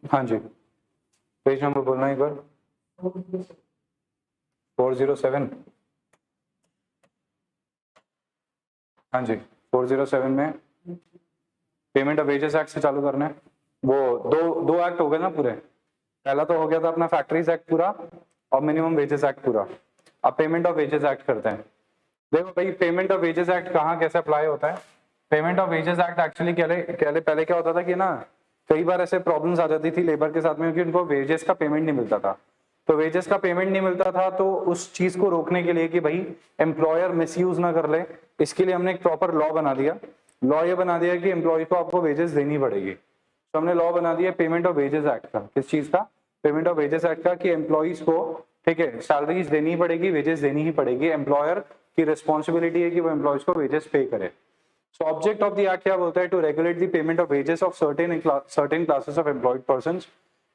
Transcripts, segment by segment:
हाँ जी, page number बोलना एक बार। 407। हाँ जी, 407 में पेमेंट ऑफ वेजेस एक्ट से चालू करना है। वो दो एक्ट हो गए ना पूरे। पहला तो हो गया था अपना फैक्ट्रीज एक्ट पूरा और मिनिमम वेजेस एक्ट पूरा। अब पेमेंट ऑफ वेजेस एक्ट करते हैं। देखो भाई, पेमेंट ऑफ वेजेस एक्ट कहाँ कैसे अप्लाई होता है। Payment of wages act actually पहले क्या होता था कि ना, कई बार ऐसे प्रॉब्लम्स आ जाती थी लेबर के साथ में कि उनको वेजेस का पेमेंट नहीं मिलता था। तो वेजेस का पेमेंट नहीं मिलता था, तो उस चीज को रोकने के लिए कि भाई एम्प्लॉयर मिसयूज ना कर ले, इसके लिए हमने एक प्रॉपर लॉ बना दिया। लॉ ये बना दिया कि एम्प्लॉय को आपको वेजेस देनी पड़ेगी। तो हमने लॉ बना दिया पेमेंट ऑफ वेजेस एक्ट का। किस चीज का? पेमेंट ऑफ वेजेस एक्ट का, कि एम्प्लॉइज को, ठीक है, सैलरीज देनी पड़ेगी, वेजेस देनी ही पड़ेगी। एम्प्लॉयर की रिस्पॉन्सिबिलिटी है कि वो एम्प्लॉइज को वेजेस पे करे। So object of the act क्या बोलता है? To regulate the payment of wages of certain classes of employed persons.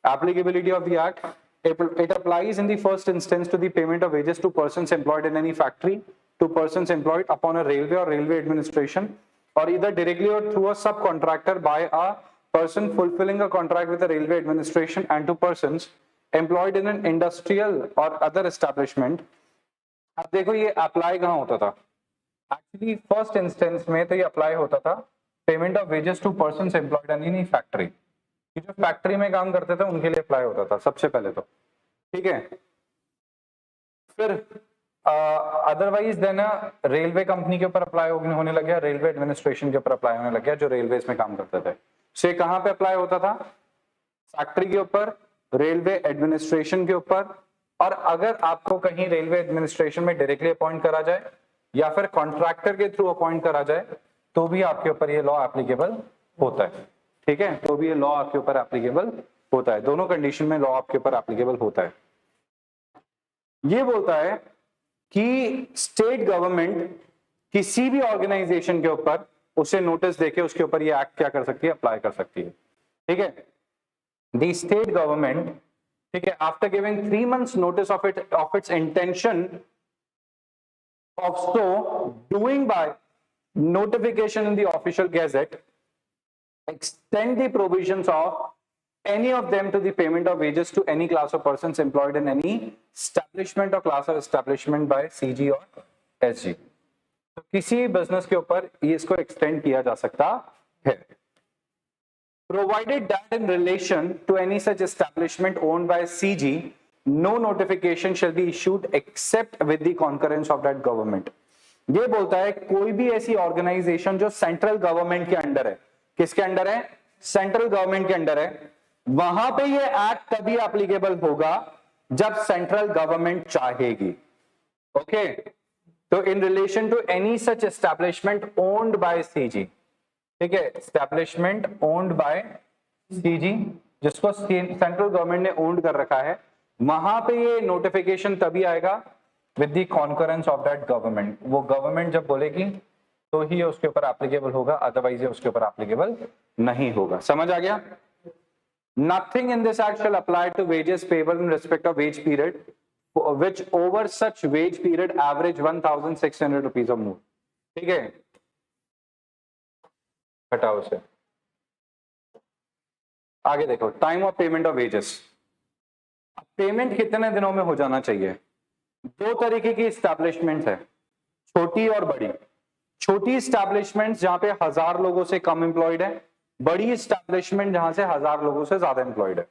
Applicability of the act, it applies in the first instance to the payment of wages to persons employed in any factory, to persons employed upon a railway or railway administration, or either directly or through a subcontractor by a person fulfilling a contract with the railway administration, and to persons employed in an industrial or other establishment. अब देखो ये apply कहाँ होता था? Actually first instance में तो ये apply होता था payment of wages to persons employed in any factory. ये जो फैक्ट्री में काम करते थे उनके लिए अप्लाई होता था सबसे पहले तो, ठीक है। फिर अदरवाइज देन रेलवे कंपनी के ऊपर अप्लाई होने लग गया, रेलवे एडमिनिस्ट्रेशन के ऊपर अप्लाई होने लग गया, जो रेलवेज में काम करते थे। से कहाँ पे अप्लाई होता था? फैक्ट्री के ऊपर, रेलवे एडमिनिस्ट्रेशन के ऊपर, और अगर आपको कहीं रेलवे एडमिनिस्ट्रेशन में डायरेक्टली अपॉइंट करा जाए या फिर कॉन्ट्रैक्टर के थ्रू अपॉइंट करा जाए तो भी आपके ऊपर ये लॉ एप्लीकेबल होता है, ठीक है। तो भी ये लॉ आपके ऊपर एप्लीकेबल होता है, दोनों कंडीशन में लॉ आपके ऊपर एप्लीकेबल होता है। ये बोलता है कि स्टेट गवर्नमेंट किसी भी ऑर्गेनाइजेशन के ऊपर उसे नोटिस देके उसके ऊपर ये एक्ट क्या कर सकती है? अप्लाई कर सकती है, ठीक है। द स्टेट गवर्नमेंट, ठीक है, after giving 3 months notice of its intention of so doing by notification in the official gazette, extend the provisions of any of them to the payment of wages to any class of persons employed in any establishment or class of establishment by CG और SG। तो किसी business के ऊपर ये इसको extend किया जा सकता है। Provided that in relation to any such establishment owned by CG, no notification shall be issued except with the concurrence of that government। ये बोलता है कोई भी ऐसी ऑर्गेनाइजेशन जो सेंट्रल गवर्नमेंट के अंडर है, किसके अंडर है? सेंट्रल गवर्नमेंट के अंडर है, वहां पे ये एक्ट तभी एप्लीकेबल होगा जब सेंट्रल गवर्नमेंट चाहेगी, ओके। तो in relation to any such establishment owned by CG, ठीक है, एस्टैब्लिशमेंट ओन्ड बाय सीजी जिसको सेंट्रल गवर्नमेंट ने ओन्ड कर रखा है, वहां पे ये नोटिफिकेशन तभी आएगा with the concurrence of that government. वो गवर्नमेंट जब बोलेगी तो ही उसके ऊपर एप्लीकेबल होगा, अदरवाइज ये उसके ऊपर एप्लीकेबल नहीं होगा। समझ आ गया? Nothing in this act shall apply to wages payable in respect of wage period which over such wage period average 1600 rupees और मोर, ठीक है। हटाओ उसे, आगे देखो, time of payment of wages. Payment कितने दिनों में हो जाना चाहिए? 2 तरीके की एस्टैब्लिशमेंट है, छोटी और बड़ी। छोटी एस्टैब्लिशमेंट जहां पे 1000 लोगों से कम एम्प्लॉयड है, बड़ी एस्टैब्लिशमेंट जहां से 1000 लोगों से ज्यादा एम्प्लॉयड है।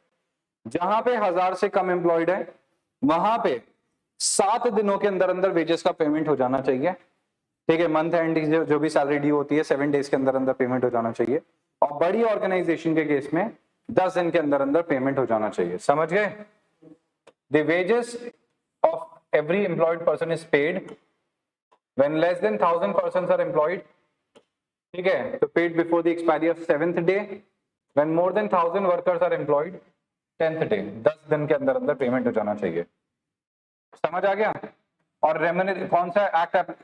जहां पे 1000 से कम एम्प्लॉयड है वहां पे 7 दिनों के अंदर अंदर वेजेस का पेमेंट हो जाना चाहिए, ठीक है। मंथ एंड जो भी सैलरी ड्यू होती है 7 डेज के अंदर अंदर पेमेंट हो जाना चाहिए। और बड़ी ऑर्गेनाइजेशन के केस में 10 दिन के अंदर अंदर पेमेंट हो जाना चाहिए। समझ गए? The wages of every employed person is paid when less than 1000 persons are employed, ठीक है, तो paid before the expiry of 7th day, when more than 1000 workers are employed 10th day। 10 दिन के अंदर अंदर पेमेंट हो जाना चाहिए। समझ आ गया? और कौन सा एक्ट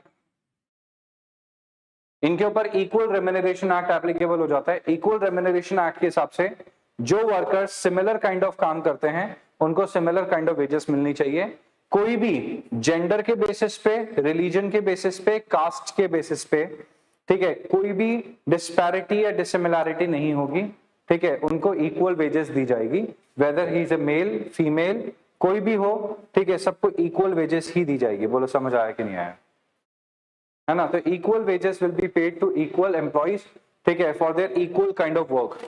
इनके ऊपर? इक्वल रेम्यूनरेशन एक्ट एप्लीकेबल हो जाता है। इक्वल रेम्यूनरेशन एक्ट के हिसाब से जो वर्कर्स सिमिलर काइंड ऑफ काम करते हैं उनको सिमिलर काइंड ऑफ वेजेस मिलनी चाहिए। कोई भी जेंडर के बेसिस पे, रिलीजन के बेसिस पे, कास्ट के बेसिस पे, ठीक है, कोई भी डिस्पैरिटी या डिसिमिलैरिटी नहीं होगी, ठीक है, उनको इक्वल वेजेस दी जाएगी, weather he is a male female कोई भी हो, ठीक है, सबको इक्वल वेजेस ही दी जाएगी। बोलो समझ आया कि नहीं आया, है ना? तो equal wages will be paid to equal employees, ठीक है, for their equal kind of work,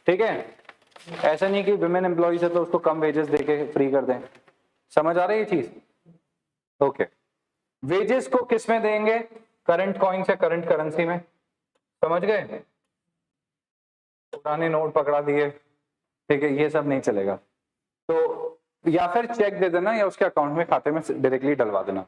ठीक है। ऐसा नहीं कि विमेन एम्प्लॉइज है तो उसको कम वेजेस देके फ्री कर दें। समझ आ रही है ये चीज? ओके। वेजेस को किस में देंगे? करंट कॉइन से करंट करेंसी में, समझ गए? पुराने नोट पकड़ा दिए, ठीक है, ये सब नहीं चलेगा। तो या फिर चेक दे देना या उसके अकाउंट में खाते में डायरेक्टली डलवा देना।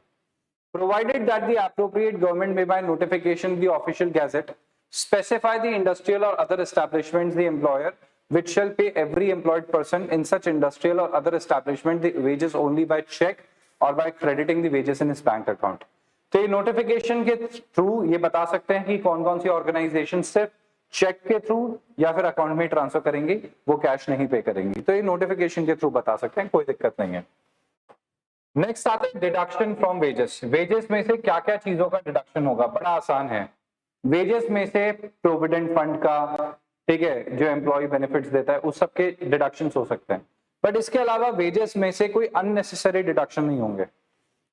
Provided that the appropriate government may by notification the official gazette specify the industrial or other establishments the employer which shall pay every employed person in such industrial or other establishment the wages only by check or by crediting the wages in his bank account। तो ये notification के through ये बता सकते हैं कि कौन कौन सी ऑर्गेनाइजेशन सिर्फ चेक के थ्रू या फिर अकाउंट में ट्रांसफर करेंगी, वो कैश नहीं पे करेंगी। तो ये नोटिफिकेशन के थ्रू बता सकते हैं, कोई दिक्कत नहीं है। नेक्स्ट आता है डिडक्शन फ्रॉम वेजेस। वेजेस में से क्या क्या चीजों का डिडक्शन होगा? बड़ा आसान है। वेजेस में से प्रोविडेंट फंड का, ठीक है, जो एम्प्लॉय बेनिफिट्स देता है उस सब के डिडक्शंस हो सकते हैं, बट इसके अलावा वेजेस में से कोई अननेसेसरी डिडक्शन नहीं होंगे।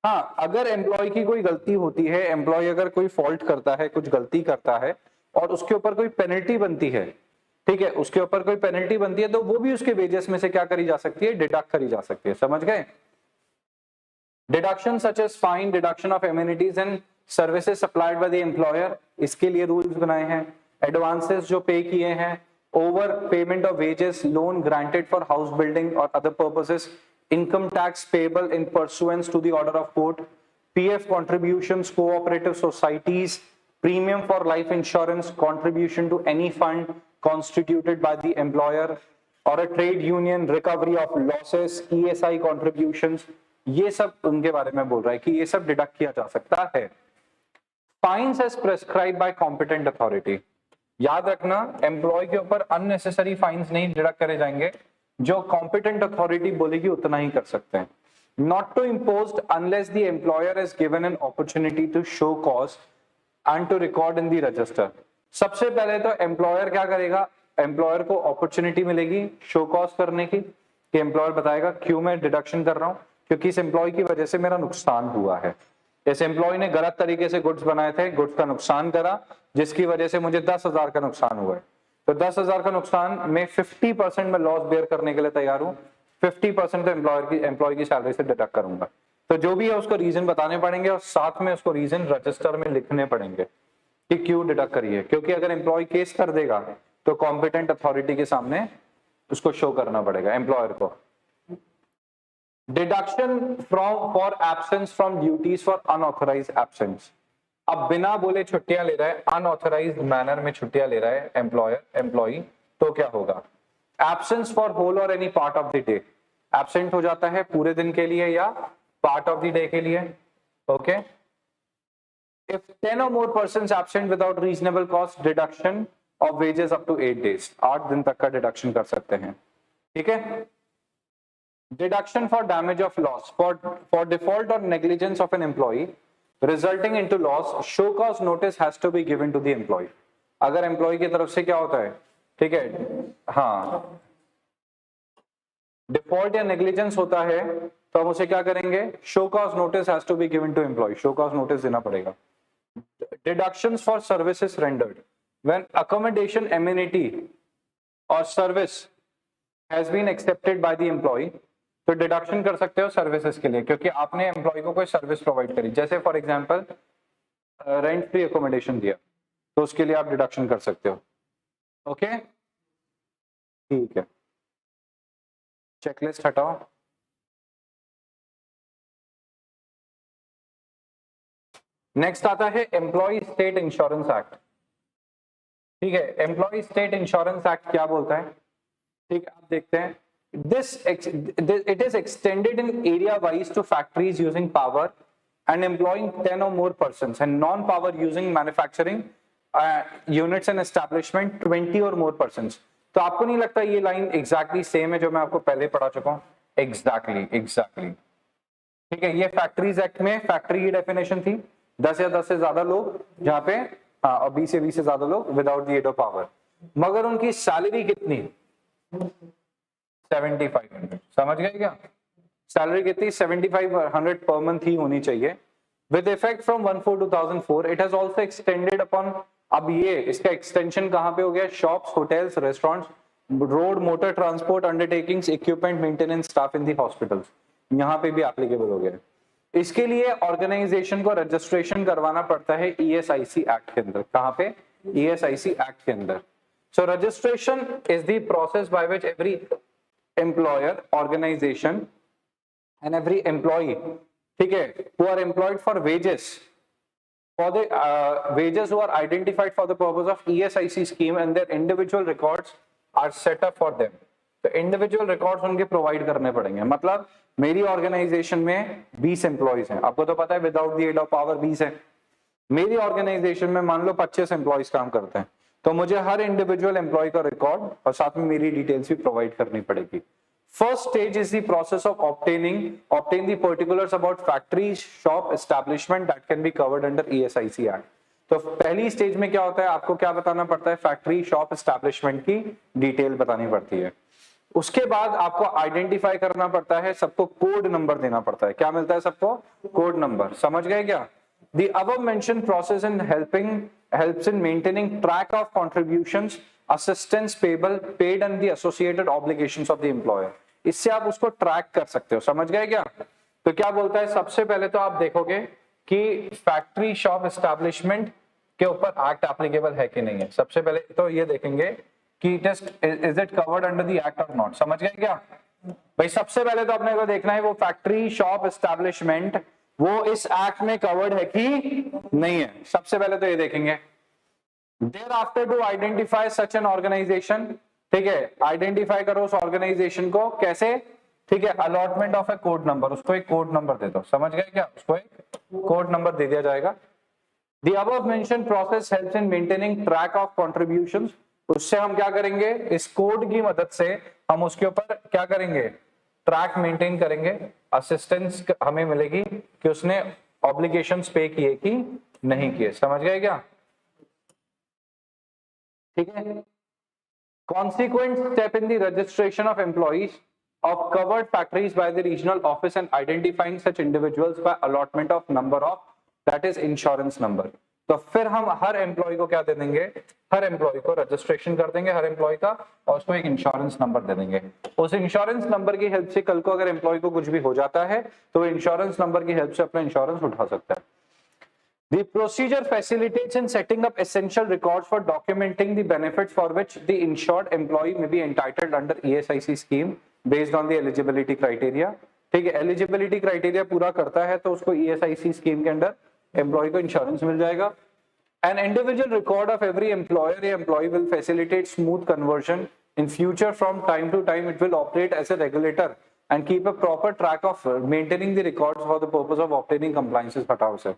हाँ, अगर एम्प्लॉय की कोई गलती होती है, एम्प्लॉय अगर कोई फॉल्ट करता है, कुछ गलती करता है और उसके ऊपर कोई पेनल्टी बनती है, ठीक है, उसके ऊपर कोई पेनल्टी बनती है तो वो भी उसके वेजेस में से क्या करी जा सकती है? डिडक्ट करी जा सकती है। समझ गए? Deduction such as fine, deduction of amenities and services supplied by the employer, इसके लिए रूल्स बनाए हैं। एडवांसेस जो पे किए हैं, over payment of wages, loan granted for house building और other purposes, income tax payable in pursuance to the order of court, PF contributions, cooperative societies, premium for life insurance, contribution to any fund constituted by the employer or a trade union, recovery of losses, ESI contributions, ये सब उनके बारे में बोल रहा है कि ये सब डिडक्ट किया जा सकता है। Fines as prescribe by competent authority, याद रखना एम्प्लॉय के ऊपर अननेसेसरी फाइन्स नहीं डिडक्ट करे जाएंगे, जो कॉम्पिटेंट अथॉरिटी बोलेगी उतना ही कर सकते हैं। Not to imposed unless the employer is given an opportunity to show cause and to record in the register. सबसे पहले तो एम्प्लॉयर क्या करेगा? एम्प्लॉयर को अपॉर्चुनिटी मिलेगी शो कॉज करने की, कि एम्प्लॉयर बताएगा क्यों मैं डिडक्शन कर रहा हूं, क्योंकि इस एम्प्लॉय की वजह से मेरा नुकसान हुआ है। इस एम्प्लॉय ने गलत तरीके से गुड्स बनाए थे, गुड्स का नुकसान करा, जिसकी वजह से मुझे 10,000 का नुकसान हुआ है। तो 10,000 का नुकसान में 50% में लॉस बेयर करने के लिए तैयार हूं, 50% तो एम्प्लॉय की सैलरी से डिडक्ट करूंगा। तो जो भी है उसको रीजन बताने पड़ेंगे और साथ में उसको रीजन रजिस्टर में लिखने पड़ेंगे कि क्यों डिडक्ट करिए, क्योंकि अगर एम्प्लॉय केस कर देगा तो कॉम्पिटेंट अथॉरिटी के सामने उसको शो करना पड़ेगा एम्प्लॉयर को। Deduction from for absence from duties for unauthorised absence. अब बिना बोले छुट्टियां ले रहा है, अनऑथराइज्ड मैनर में छुट्टियां ले रहा है एम्प्लॉय, तो क्या होगा? एब्सेंस फॉर होल और any part of the day, absent हो जाता है पूरे दिन के लिए या पार्ट ऑफ द डे के लिए। Okay, if 10 or more persons absent without reasonable cause, deduction of wages up to 8 days, 8 दिन तक का डिडक्शन कर सकते हैं। ठीक है, deduction for damage of loss, for default और negligence of an employ resulting into loss, show cause notice has to be given to the employ. अगर एम्प्लॉय की तरफ से क्या होता है, ठीक है, हाँ, डिफॉल्ट या नेग्लिजेंस होता है तो हम उसे क्या करेंगे? Show cause notice has to be given to employ, show cause notice देना पड़ेगा। Deductions for services rendered, when accommodation, amenity or service has been accepted by the employee, तो डिडक्शन कर सकते हो सर्विसेज के लिए, क्योंकि आपने एम्प्लॉय को कोई सर्विस प्रोवाइड करी, जैसे for example rent free accommodation दिया, तो उसके लिए आप डिडक्शन कर सकते हो। ओके, ठीक है, चेकलिस्ट हटाओ। नेक्स्ट आता है एम्प्लॉय स्टेट इंश्योरेंस एक्ट। ठीक है, एम्प्लॉय स्टेट इंश्योरेंस एक्ट क्या बोलता है? ठीक है, आप देखते हैं, it is extended in area wise to factories using power and employing 10 or more persons, and non-power using manufacturing units and establishment 20 or more persons। तो आपको नहीं लगता ये लाइन एग्जैक्टली सेम है जो मैं आपको पहले पढ़ा चुका हूँ? एग्जैक्टली। ठीक है, ये फैक्ट्रीज एक्ट में फैक्ट्री की डेफिनेशन थी 10 या 10 से ज्यादा लोग, जहां पे और 20 से 20 से ज्यादा लोग without the aid of power, मगर उनकी सैलरी कितनी? 7500, समझ गए क्या? सैलरी कितनी? 7500 पर मंथ ही होनी चाहिए with effect from 1/4/2004. It has also extended upon, अब ये इसका एक्सटेंशन कहां पे हो गया? Shops, hotels, restaurants, road, motor transport undertakings, equipment maintenance, staff in the hospitals, यहां पे भी एप्लीकेबल हो गया। इसके लिए ऑर्गेनाइजेशन को रजिस्ट्रेशन करवाना पड़ता है ईएसआईसी एक्ट के अंदर। कहां पे? ईएसआईसी एक्ट के अंदर। So registration is the process by which every employer, organisation and every employee, ठीक है, who are employed for wages, for the wages who are identified for the purpose of ESIC scheme and their individual records are set up for them. तो individual records उनके provide करने पड़ेंगे। मतलब मेरी organisation में 20 employees हैं, आपको तो पता है without the aid of power 20 है। मेरी ऑर्गेनाइजेशन में मान लो 25 एम्प्लॉइज काम करते हैं, तो मुझे हर इंडिविजुअल एम्प्लॉय का रिकॉर्ड और साथ में मेरी डिटेल्स भी प्रोवाइड करनी पड़ेगी। First stage is the process of obtain the particulars about factories, shop, establishment that can be covered under ESIC Act. तो पहली स्टेज में क्या होता है? आपको क्या बताना पड़ता है? फैक्ट्री, शॉप, एस्टैब्लिशमेंट की डिटेल बतानी पड़ती है। उसके बाद आपको आइडेंटिफाई करना पड़ता है, सबको कोड नंबर देना पड़ता है। क्या मिलता है सबको? Code number. समझ गए क्या? The above mentioned process in helps in maintaining track of contributions, assistance payable, paid and the associated obligations of the employer. इससे आप उसको ट्रैक कर सकते हो। समझ गए क्या? तो क्या बोलता है? सबसे पहले तो आप देखोगे कि फैक्ट्री, शॉप, एस्टैब्लिशमेंट के ऊपर एक्ट एप्लीकेबल है कि नहीं है। सबसे पहले तो ये देखेंगे कि is it covered under the act और नॉट। समझ गए क्या भाई? सबसे पहले तो अपने को देखना है वो फैक्ट्री, शॉप, एस्टैब्लिशमेंट वो इस एक्ट में कवर्ड है कि नहीं है। सबसे पहले तो ये देखेंगे। Thereafter to identify such an organization, ठीक है, आइडेंटिफाई करो उस ऑर्गेनाइजेशन को। कैसे? ठीक है, allotment of A code number, उसको एक कोड नंबर दे दो। समझ गए क्या? उसको एक कोड नंबर दे दिया जाएगा। The above mentioned process helps in maintaining track of contributions. उससे हम क्या करेंगे? इस कोड की मदद से हम उसके ऊपर क्या करेंगे? ट्रैक मेंटेन करेंगे। असिस्टेंस हमें मिलेगी कि उसने ऑब्लिगेशंस पे किए कि नहीं किए। समझ गए क्या? ठीक है। Consequent step in the registration of employees of covered factories by the regional office and identifying such individuals by allotment of number of, that is insurance number. तो फिर हम हर एम्प्लॉय को क्या दे देंगे? हर एम्प्लॉय को रजिस्ट्रेशन कर देंगे हर एम्प्लॉय का, और उसको एक इंश्योरेंस नंबर दे देंगे। उस इंश्योरेंस नंबर की हेल्प से कल को अगर एम्प्लॉय को कुछ भी हो जाता है तो इंश्योरेंस नंबर की हेल्प से अपना इंश्योरेंस उठा सकता है। The procedure facilitates in setting up essential records for documenting the benefits for which the insured employee may be entitled under ESIC scheme based on the eligibility criteria. ठीक है, eligibility criteria पूरा करता है तो उसको ESIC scheme के अंदर employ को इंश्योरेंस मिल जाएगा। An individual record of every employer or employee will facilitate smooth conversion in future. From time to time it will operate as a regulator and keep a proper track of maintaining the records for the purpose of obtaining compliances। हटाओ sir.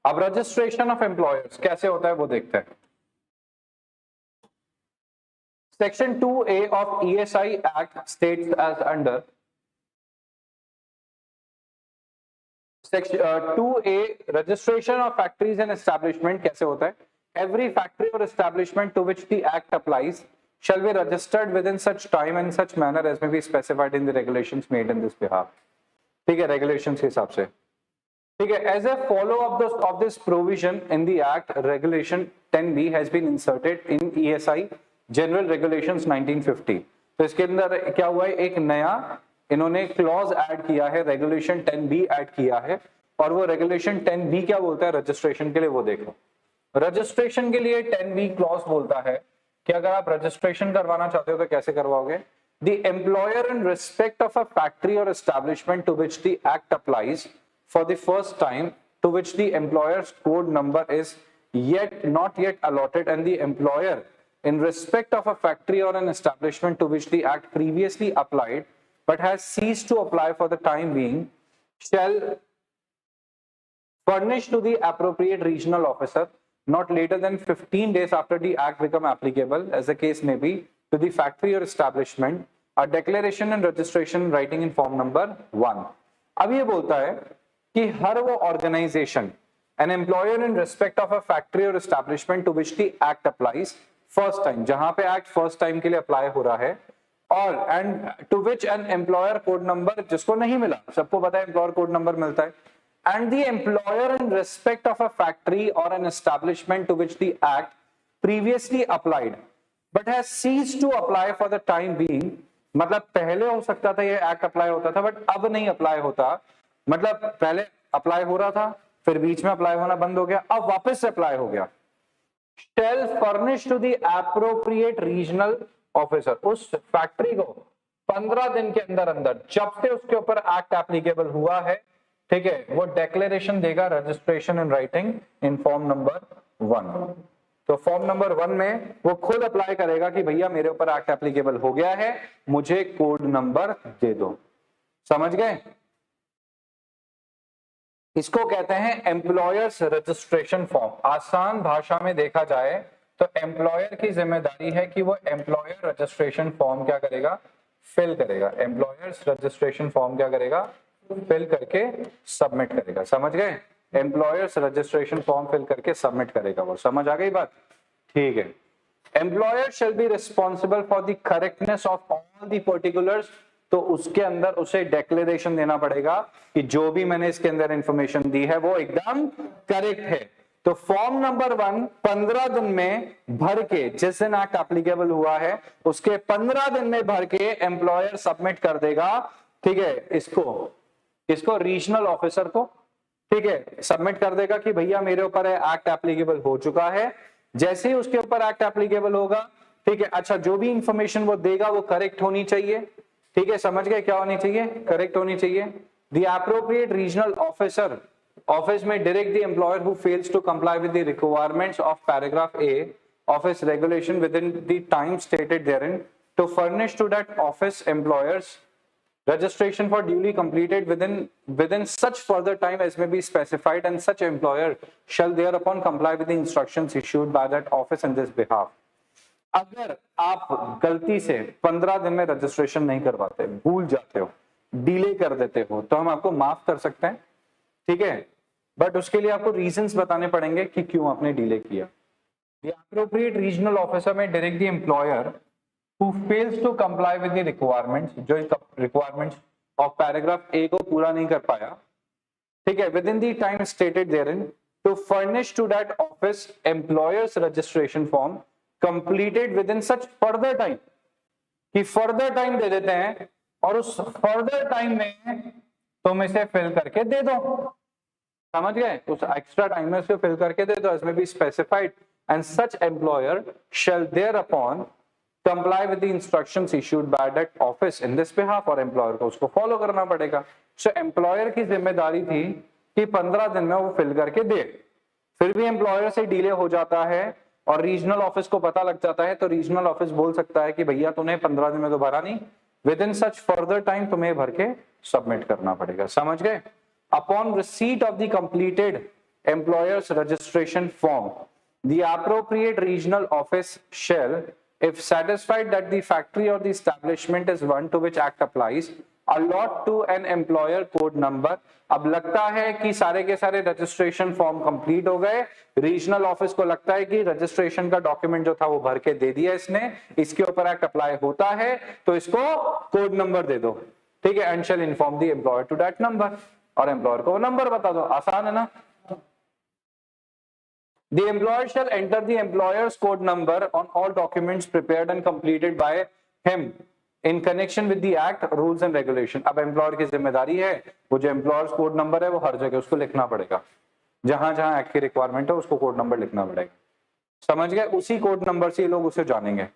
अब registration of employers कैसे होता है वो देखते हैं। Section 2A ऑफ ESI act states as under. Section 2A registration of factories and establishment कैसे होता है? एवरी फैक्ट्री और establishment to which the act applies shall be registered within such time and such manner as may be specified in the regulations made in this behalf। ठीक है, regulations के हिसाब से। ठीक है, as a follow up of this provision in the act, regulation 10B has been inserted in ESI general regulations 1950। तो इसके अंदर क्या हुआ है? एक नया इन्होंने क्लॉज ऐड किया है, रेगुलेशन 10B ऐड किया है। और वो रेगुलेशन 10B क्या बोलता है रजिस्ट्रेशन के लिए? वो देखो। रजिस्ट्रेशन के लिए 10B क्लॉज बोलता है कि अगर आप रजिस्ट्रेशन करवाना चाहते हो तो कैसे करवाओगे? The employer in respect of a factory or establishment to which the act applies for the first time, to which the employer's code number is not yet allotted, and the employer in respect of a factory or an establishment to which the act previously applied but has ceased to apply for the time being, shall furnish to the appropriate regional officer not later than 15 days after the act become applicable, as the case may be, to the factory or establishment a declaration and registration writing in form number 1। अब ये बोलता है कि हर वो organisation an employer in respect of a factory और establishment to which the act applies first time, जहां पे एक्ट फर्स्ट टाइम के लिए अप्लाई हो रहा है, और and to which an employer code number, जिसको नहीं मिला, सबको पता है एम्प्लॉयर कोड नंबर मिलता है, and the employer in respect of a factory और an establishment to which the act previously applied but has ceased to apply for the time being, मतलब पहले हो सकता था ये एक्ट अप्लाई होता था बट अब नहीं अप्लाई होता, मतलब पहले अप्लाई हो रहा था फिर बीच में अप्लाई होना बंद हो गया, अब वापस से अप्लाई हो गया, shall furnish to the appropriate regional officer, उस फैक्ट्री को 15 दिन के अंदर अंदर जब से उसके ऊपर एक्ट एप्लीकेबल हुआ है, ठीक है, वो डिक्लेरेशन देगा registration in writing in form number 1। तो फॉर्म नंबर 1 में वो खुद अप्लाई करेगा कि भैया मेरे ऊपर एक्ट एप्लीकेबल हो गया है, मुझे कोड नंबर दे दो। समझ गए? इसको कहते हैं एम्प्लॉयर्स रजिस्ट्रेशन फॉर्म। आसान भाषा में देखा जाए तो एम्प्लॉयर की जिम्मेदारी है कि वो एम्प्लॉयर रजिस्ट्रेशन फॉर्म क्या करेगा, फिल करेगा। एम्प्लॉयर्स रजिस्ट्रेशन फॉर्म क्या करेगा, फिल करके सबमिट करेगा। समझ गए? एम्प्लॉयर्स रजिस्ट्रेशन फॉर्म फिल करके सबमिट करेगा वो। समझ आ गई बात? ठीक है। Employer shall be responsible for the correctness of all the particulars, तो उसके अंदर उसे डिक्लेरेशन देना पड़ेगा कि जो भी मैंने इसके अंदर इंफॉर्मेशन दी है वो एकदम करेक्ट है। तो फॉर्म नंबर 1 15 दिन में भर के, जिस दिन एक्ट एप्लीकेबल हुआ है उसके 15 दिन में भर के एम्प्लॉयर सबमिट कर देगा। ठीक है, इसको रीजनल ऑफिसर को, ठीक है, सबमिट कर देगा कि भैया मेरे ऊपर एक्ट एप्लीकेबल हो चुका है। जैसे ही उसके ऊपर एक्ट एप्लीकेबल होगा, ठीक है, अच्छा जो भी इंफॉर्मेशन वो देगा वो करेक्ट होनी चाहिए। ठीक है, समझ गए? क्या होनी चाहिए? करेक्ट होनी चाहिए। The appropriate regional officer office में direct the employer who fails to comply with the requirements of paragraph A office regulation within the time stated therein to furnish to that office employers registration for duly completed within such further time as may be specified, and such employer shall thereupon comply with the instructions issued by that office in this behalf। अगर आप गलती से 15 दिन में registration नहीं करवाते, भूल जाते हो, डिले कर देते हो, तो हम आपको माफ कर सकते हैं। ठीक है, बट उसके लिए आपको रीजंस बताने पड़ेंगे कि क्यों आपने डिले किया। The appropriate regional officer may direct the employer who fails to comply with the requirements, जो requirements of paragraph A को पूरा नहीं कर पाया, ठीक है, within the time stated therein, to furnish to that office employer's registration form completed within such further time, कि further time दे देते हैं और उस further time में तुम इसे fill करके दे दो। समझ गए? उस एक्स्ट्रा टाइम में उसको fill करके दे दो as may be specified, and such employer shall thereupon comply with the instructions issued by that office in this behalf, और एम्प्लॉयर को उसको फॉलो करना पड़ेगा। सो एम्प्लॉयर की जिम्मेदारी थी कि 15 दिन में वो फिल करके दे। फिर भी एम्प्लॉयर से डिले हो जाता है और रीजनल ऑफिस को पता लग जाता है, तो रीजनल ऑफिस बोल सकता है कि भैया तूने 15 दिन में तो भरा नहीं, with in such further time तुम्हें भर के सबमिट करना पड़ेगा। समझ गए? Upon receipt of the completed employers registration form, the appropriate regional office shall, if satisfied that the factory or the establishment is one to which act applies, allot to an employer code number। अब लगता है कि सारे के सारे registration form complete हो गए, regional office को लगता है कि रजिस्ट्रेशन का डॉक्यूमेंट जो था वो भर के दे दिया इसने, इसके ऊपर एक्ट अप्लाई होता है, तो इसको कोड नंबर दे दो। ठीक है, and shall inform the employer to that number, और एम्प्लॉयर को वो नंबर बता दो। आसान है ना? The employer shall enter the employer's code number on all documents prepared and completed by him in connection with the act, rules and regulation। अब employer की जिम्मेदारी है, वो जो एम्प्लॉयर्स कोड नंबर है वो हर जगह उसको लिखना पड़ेगा, जहां जहां एक्ट की रिक्वायरमेंट है उसको कोड नंबर लिखना पड़ेगा। समझ गए? उसी कोड नंबर से ये लोग उसे जानेंगे।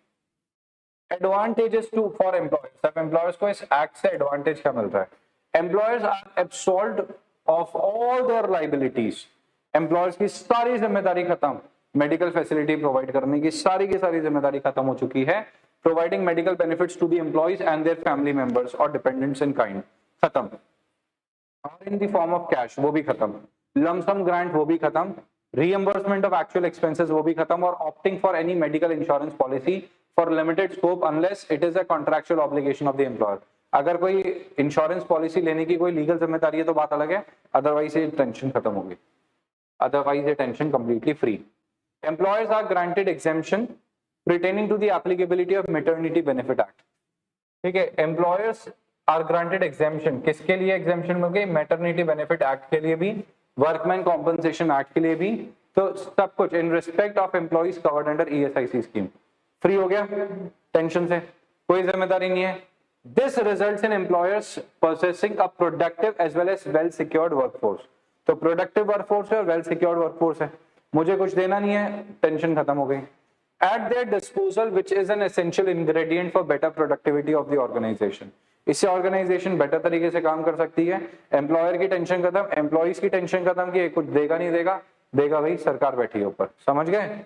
एडवांटेजेस टू फॉर एम्प्लॉयर्स, अब एम्प्लॉयर्स को इस एक्ट से एडवांटेज क्या मिल रहा है? Employers are absolved of all their liabilities, employers की सारी जिम्मेदारी खत्म, मेडिकल फैसिलिटी प्रोवाइड करने की सारी जिम्मेदारी खत्म हो चुकी है। Providing medical benefits to the employees and their family members और डिपेंडेंट्स इन काइंड, खत्म। और in the form of cash, वो भी खत्म। लमसम ग्रांट, वो भी खत्म। रीएम्बर्समेंट ऑफ एक्चुअल एक्सपेंसेस, वो भी खत्म। और opting for any medical insurance policy for limited scope unless it is a contractual obligation of the employer. अगर कोई इंश्योरेंस पॉलिसी लेने की कोई लीगल जिम्मेदारी है तो बात अलग है, अदरवाइज ये टेंशन खत्म होगी। otherwise ये tension completely free. Employers are granted exemption pertaining to the applicability of maternity benefit act. ठीक है, एम्प्लॉयर्स आर ग्रांटेड एग्जेम्पशन, किसके लिए एग्जेम्पशन मिल गई? मैटरनिटी बेनिफिट एक्ट के लिए भी, वर्कमैन कॉम्पनसेशन एक्ट के लिए भी, तो सब कुछ in respect of employees covered under ESIC scheme free हो गया टेंशन से, कोई जिम्मेदारी नहीं है. This results in employers possessing a productive as well as well secured workforce. तो प्रोडक्टिव वर्कफोर्स है और वेल सिक्योर्ड वर्कफोर्स है, मुझे कुछ देना नहीं है, टेंशन खत्म हो गई. At their disposal, which is an essential ingredient for better productivity of the organization. इससे ऑर्गेनाइजेशन बेटर तरीके से काम कर सकती है. एम्प्लॉयर की टेंशन खत्म, एम्प्लॉइज की टेंशन खत्म कि कुछ देगा नहीं देगा, देगा भाई सरकार बैठी है ऊपर, समझ गए.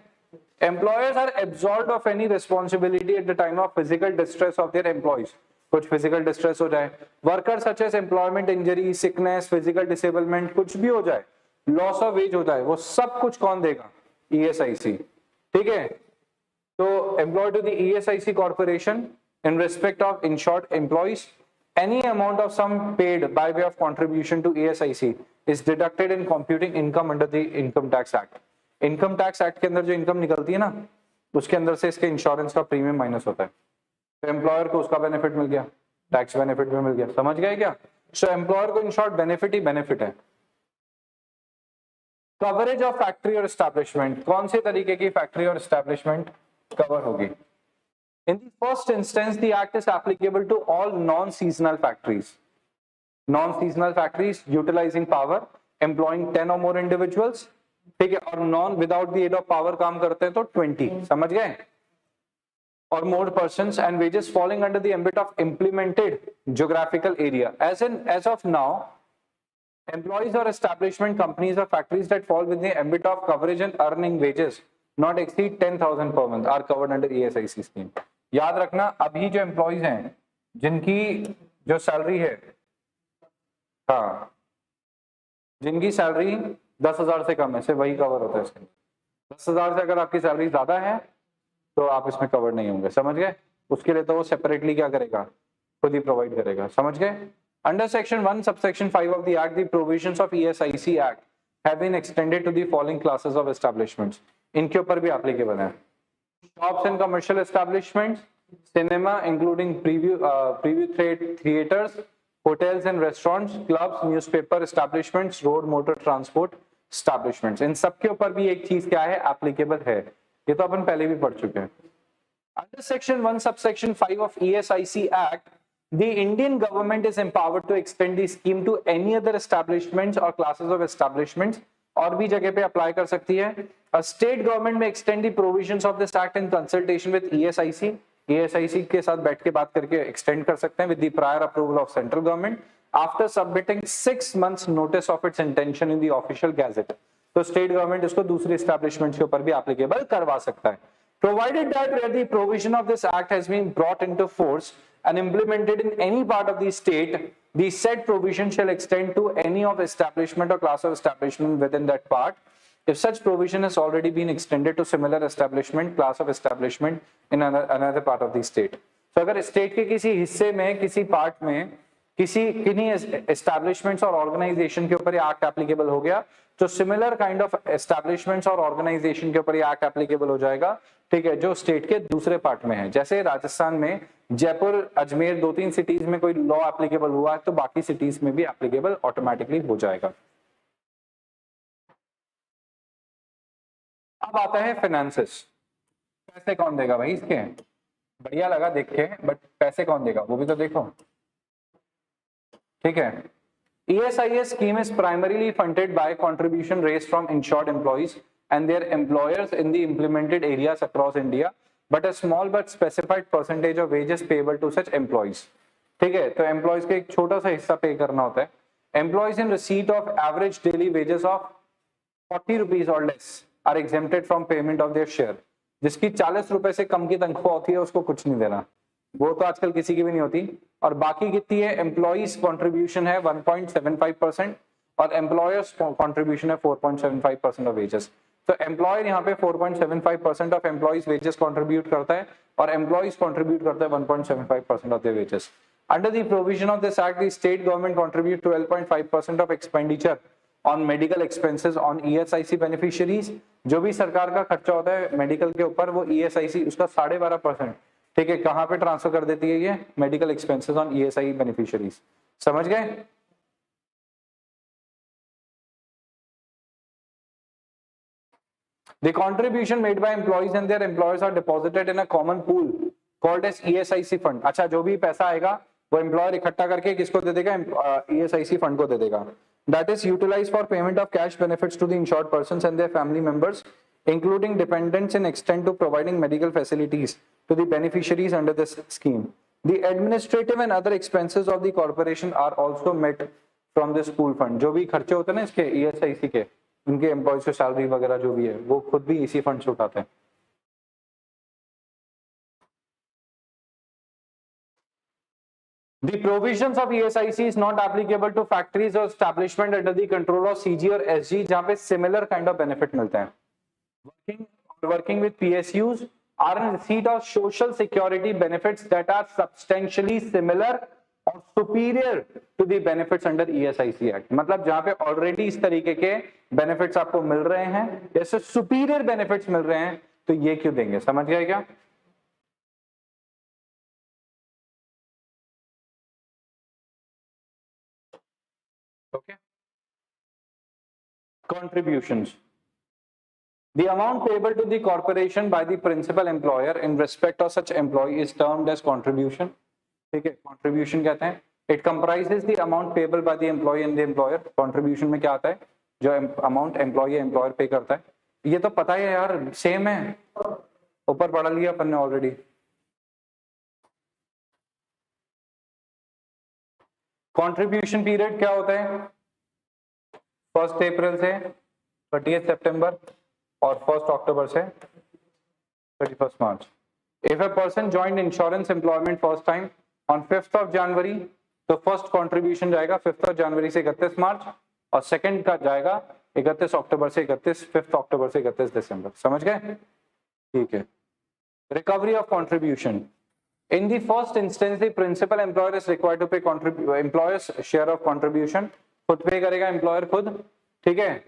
Employers are absorbed of any responsibility at the time of physical distress of their employees. कुछ फिजिकल डिस्ट्रेस हो जाए, worker such as employment injury, sickness, physical disablement, कुछ भी हो जाए, लॉस ऑफ वेज हो जाए, वो सब कुछ कौन देगा? ईएसआईसी. ठीक है, तो employed to the ESIC corporation in respect of insured employees, any amount of sum paid by way of contribution to ESIC is deducted in computing income under the Income Tax Act. Income Tax Act के अंदर जो income निकलती है ना, उसके अंदर से इसके इंश्योरेंस का प्रीमियम माइनस होता है. तो एम्प्लॉयर को उसका बेनिफिट मिल गया, टैक्स बेनिफिट भी मिल गया, समझ गए क्या? सो एम्प्लॉयर को in short benefit he benefit है. कवरेज ऑफ फैक्ट्री और एस्टैब्लिशमेंट, कौन से तरीके की फैक्ट्री और एस्टैब्लिशमेंट कवर होगी? In the first instance, the act is applicable to all non-seasonal factories. Non-seasonal factories utilizing power, employing 10 or more individuals, ठीक है, और non without the aid of power काम करते हैं तो 20, समझ गए? Or more persons and wages falling under the ambit of implemented geographical area. As of now, employees or establishment companies or factories that fall within the ambit of coverage and earning wages not exceed 10,000 per month are covered under ESIC scheme. याद रखना, अभी जो employees हैं जिनकी जो salary है, हाँ, जिनकी सैलरी 10,000 से कम है, सिर्फ वही कवर होता है इसके. 10,000 से अगर आपकी सैलरी ज्यादा है तो आप इसमें कवर नहीं होंगे, समझ गए? उसके लिए तो वो सेपरेटली क्या करेगा? खुद ही प्रोवाइड करेगा, समझ गए? Under section 1 subsection 5 of the act, the provisions of ESIC act have been extended to the following classes of establishments. इनके ऊपर भी एप्लीकेबल है. Shops and commercial establishments, cinema including preview theatres, hotels and restaurants, clubs, newspaper establishments, road motor transport establishments, इन सब के ऊपर भी एक चीज क्या है? एप्लीकेबल है. ये तो अपन पहले भी पढ़ चुके हैं. Under section 1 subsection 5 of ESIC act, the Indian government is empowered to extend the scheme to any other establishments or classes of establishments, और भी जगह पे अप्लाई कर सकती है. A state government may extend the provisions of this act in consultation with ESIC. ESIC के साथ बैठ के बात करके extend कर सकते हैं with the prior approval of central government after submitting 6 months notice of its intention in the official gazette. तो state government इसको दूसरे establishments के ऊपर भी applicable करवा सकता है. Provided that where the provision of this act has been brought into force and implemented in any part of the state, the said provision shall extend to any of establishment or class of establishment within that part, if such provision has already been extended to similar establishment, class of establishment in another part of the state. So अगर state के किसी हिस्से में, किसी part में, किन्हीं establishments और organization के ऊपर ये act applicable हो गया, तो similar kind of establishments और organization के ऊपर ये act applicable हो जाएगा, ठीक है, जो स्टेट के दूसरे पार्ट में है. जैसे राजस्थान में जयपुर, अजमेर, 2-3 सिटीज में कोई लॉ एप्लीकेबल हुआ है तो बाकी सिटीज में भी एप्लीकेबल ऑटोमेटिकली हो जाएगा. अब आता है फाइनेंसेस. पैसे कौन देगा भाई इसके? बढ़िया लगा देख के, बट पैसे कौन देगा वो भी तो देखो. ठीक है, ESIS scheme is primarily funded by contribution raised from insured employees and their employers in the implemented areas across India, but a small but specified percentage of wages payable to such employees. ठीक है, तो employees का एक छोटा सा हिस्सा पे करना होता है. Employees in receipt of average daily wages of 40 rupees or less are exempted from payment of their share. जिसकी 40 रुपए से कम की तनख्वाह होती है उसको कुछ नहीं देना, वो तो आजकल किसी की भी नहीं होती. और बाकी कितनी है? एम्प्लॉइज कॉन्ट्रीब्यूशन है 1.75% और एम्प्लॉयर्स कॉन्ट्रीब्यूशन है 4.75% ऑफ वेजेस. तो एम्प्लॉयर यहाँ पे 4.75% ऑफ एम्प्लॉइज वेजेस कंट्रीब्यूट करता है और एम्प्लॉइज कंट्रीब्यूट करता है 1.75% of the wages. Under the provision of this act, the state government contribute 12.5% of expenditure on medical expenses on ESIC beneficiaries, जो भी सरकार का खर्चा होता है मेडिकल के ऊपर वो ईएसआईसी उसका 12.5%, ठीक है, कहाँ पे ट्रांसफर कर देती है ये, medical expenses on ESI beneficiaries. समझ गए? The contribution made by employees and their employers are deposited in a common pool called as ESIC fund. अच्छा, जो भी पैसा आएगा वो एम्प्लॉयर इकट्ठा करके किसको दे देगा, ESIC फंड को दे देगा. That is utilized for payment of cash benefits to the insured persons and their family members, including dependents, in extent to providing medical facilities to the beneficiaries under this scheme. The administrative and other expenses of the corporation are also met from this pool fund. जो भी खर्चे होते हैं ना इसके ESIC के, उनके employees की सैलरी वगैरह जो भी है वो खुद भी इसी फंड से उठाते हैं. The provisions of ESIC is not applicable to factories or establishment under the control of CG or SG जहाँ पे similar kind of benefit मिलते हैं. Working with PSUs are in receipt of social security benefits that are substantially similar और superior to the benefits under ESIC Act. मतलब जहां पे already इस तरीके के बेनिफिट्स आपको मिल रहे हैं, जैसे सुपीरियर बेनिफिट्स मिल रहे हैं, तो ये क्यों देंगे? समझ गए क्या? Okay. Contributions. The amount payable to the corporation by the principal employer in respect of such employee is termed as contribution. ठीक है, contribution कहते हैं. It comprises the amount payable by the employee and the employer. Contribution में क्या आता है? जो amount employee employer पे करता है. ये तो पता है यार, सेम है, ऊपर पढ़ा लिया अपन ने ऑलरेडी. कंट्रीब्यूशन पीरियड क्या होता है? 1 अप्रैल से 30 सितंबर और 1 अक्टूबर से 31 मार्च. If a person joined insurance employment first time on 5th of January, तो फर्स्ट कंट्रीब्यूशन जाएगा 5th जनवरी से 31 मार्च, और सेकंड का जाएगा 31 अक्टूबर से 5th अक्टूबर से 31 दिसंबर. समझ गए? ठीक है. Recovery of contribution. In the first instance, the principal employer is required to pay employer's share of contribution. खुद पे करेगा एम्प्लॉयर खुद, ठीक है.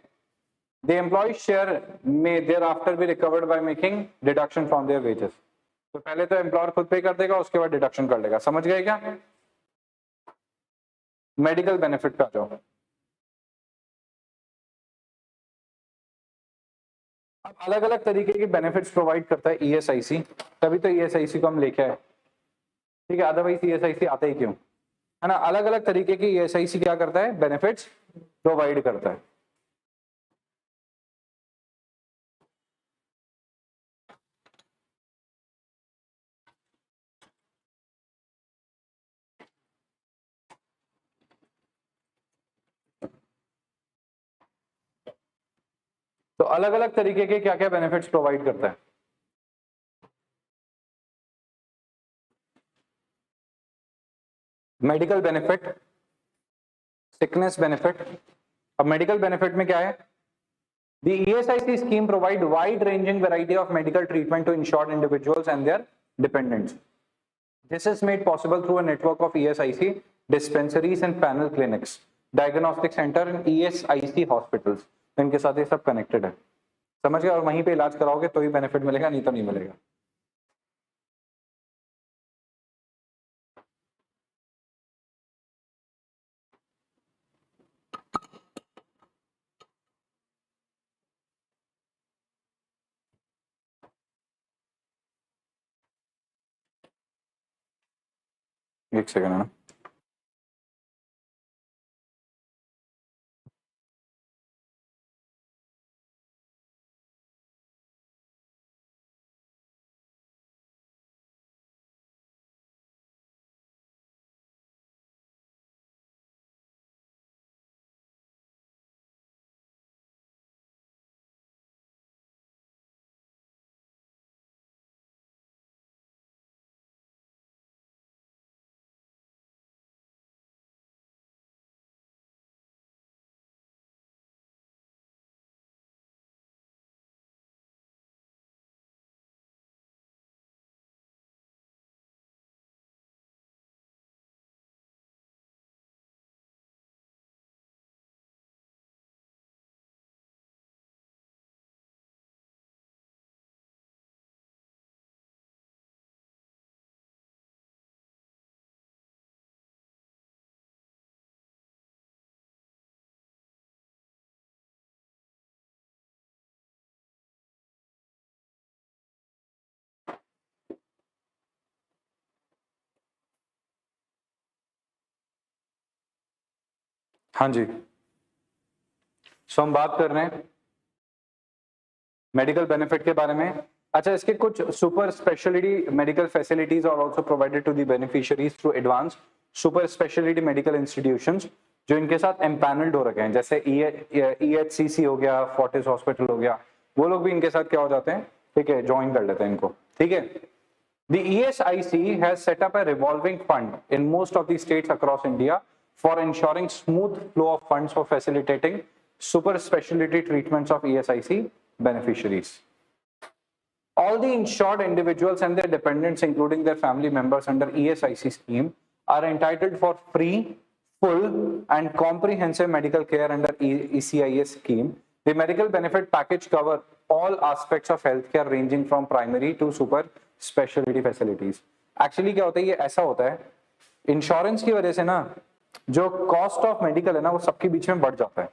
The employee's share may thereafter be recovered by making deduction from their wages. तो पहले तो employer खुद पे कर देगा, उसके बाद डिडक्शन कर लेगा. समझ गए क्या? मेडिकल बेनिफिट का जाओ. अब अलग अलग तरीके के बेनिफिट्स प्रोवाइड करता है ईएसआईसी, तभी तो ईएसआईसी को हम लेके आए, ठीक है. अदरवाइज ईएसआईसी आता ही क्यों, है ना. अलग अलग तरीके की ईएसआईसी क्या करता है? बेनिफिट्स प्रोवाइड करता है. तो अलग अलग तरीके के क्या क्या बेनिफिट्स प्रोवाइड करता है? Medical benefit, sickness benefit. अब मेडिकल बेनिफिट में क्या है? The ESIC scheme provide wide ranging variety of medical treatment to insured individuals and their dependents. This is made possible through a network of ESIC dispensaries and panel clinics, diagnostic center and ESIC hospitals. इनके साथ ये सब connected है. समझ गए? और वहीं पे इलाज कराओगे तो ही बेनिफिट मिलेगा, नहीं तो नहीं मिलेगा. एक सेकंड है ना. हाँ जी, सो हम बात कर रहे हैं मेडिकल बेनिफिट के बारे में। अच्छा, इसके कुछ super speciality medical facilities are also provided to the beneficiaries through advance super speciality medical institutions जो इनके साथ एम्पैनल्ड हो रखे हैं, जैसे EHCC हो गया, फोर्टिस हॉस्पिटल हो गया, वो लोग भी इनके साथ क्या हो जाते हैं, ठीक है, ज्वाइन कर लेते हैं इनको, ठीक है। The ESIC has set up a revolving fund in most of the states across India for ensuring smooth flow of funds for facilitating super specialty treatments of ESIC beneficiaries. All the insured individuals and their dependents, including their family members under ESIC scheme, are entitled for free, full and comprehensive medical care under ECIS scheme. The medical benefit package cover all aspects of healthcare ranging from primary to super specialty facilities. Actually क्या होता है, ये ऐसा होता है, insurance की वजह से ना जो कॉस्ट ऑफ मेडिकल है ना वो सबके बीच में बढ़ जाता है।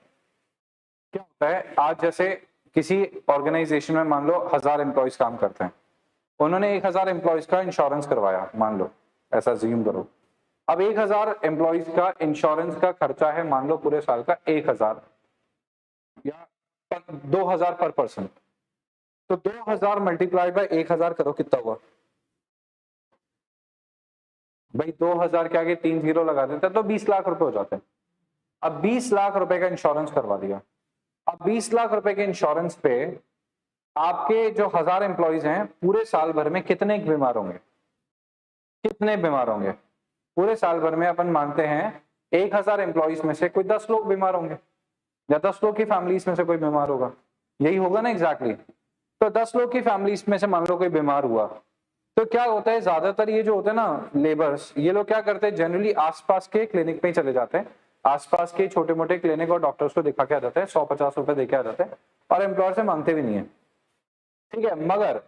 क्या होता है, आज जैसे किसी ऑर्गेनाइजेशन में मान लो 1000 एम्प्लॉयज काम करते हैं, उन्होंने 1000 एम्प्लॉयज का इंश्योरेंस करवाया, मान लो ऐसा ज्यूम करो। अब 1000 एम्प्लॉयज का इंश्योरेंस का खर्चा है मान लो पूरे साल का 1000 या 2000 पर पर्सन, तो 2000 मल्टीप्लाइड बाय 1000 करो, कितना हुआ भाई? 2000 के आगे 3 जीरो लगा देते तो 20 लाख रुपए हो जाते हैं। अब 20 लाख रुपए का इंश्योरेंस करवा दिया। अब 20 लाख रुपए के इंश्योरेंस पे आपके जो 1000 एम्प्लॉयज हैं पूरे साल भर में कितने बीमार होंगे? कितने बीमार होंगे पूरे साल भर में? अपन मानते हैं 1000 एम्प्लॉयज में से कोई 10 लोग बीमार होंगे, या 10 लोग की फैमिलीज में से कोई बीमार होगा, यही होगा ना एग्जैक्टली। तो 10 लोग की फैमिलीज में से मान लो कोई बीमार हुआ, तो क्या होता है, ज्यादातर ये जो होते हैं ना लेबर्स, ये लोग क्या करते हैं, जनरली आसपास के क्लिनिक पे ही चले जाते हैं, आसपास के छोटे मोटे क्लिनिक और डॉक्टर्स को दिखा के आ जाते हैं, 100-50 रुपए देके आ जाते हैं और एम्प्लॉयर से मांगते भी नहीं है, ठीक है। मगर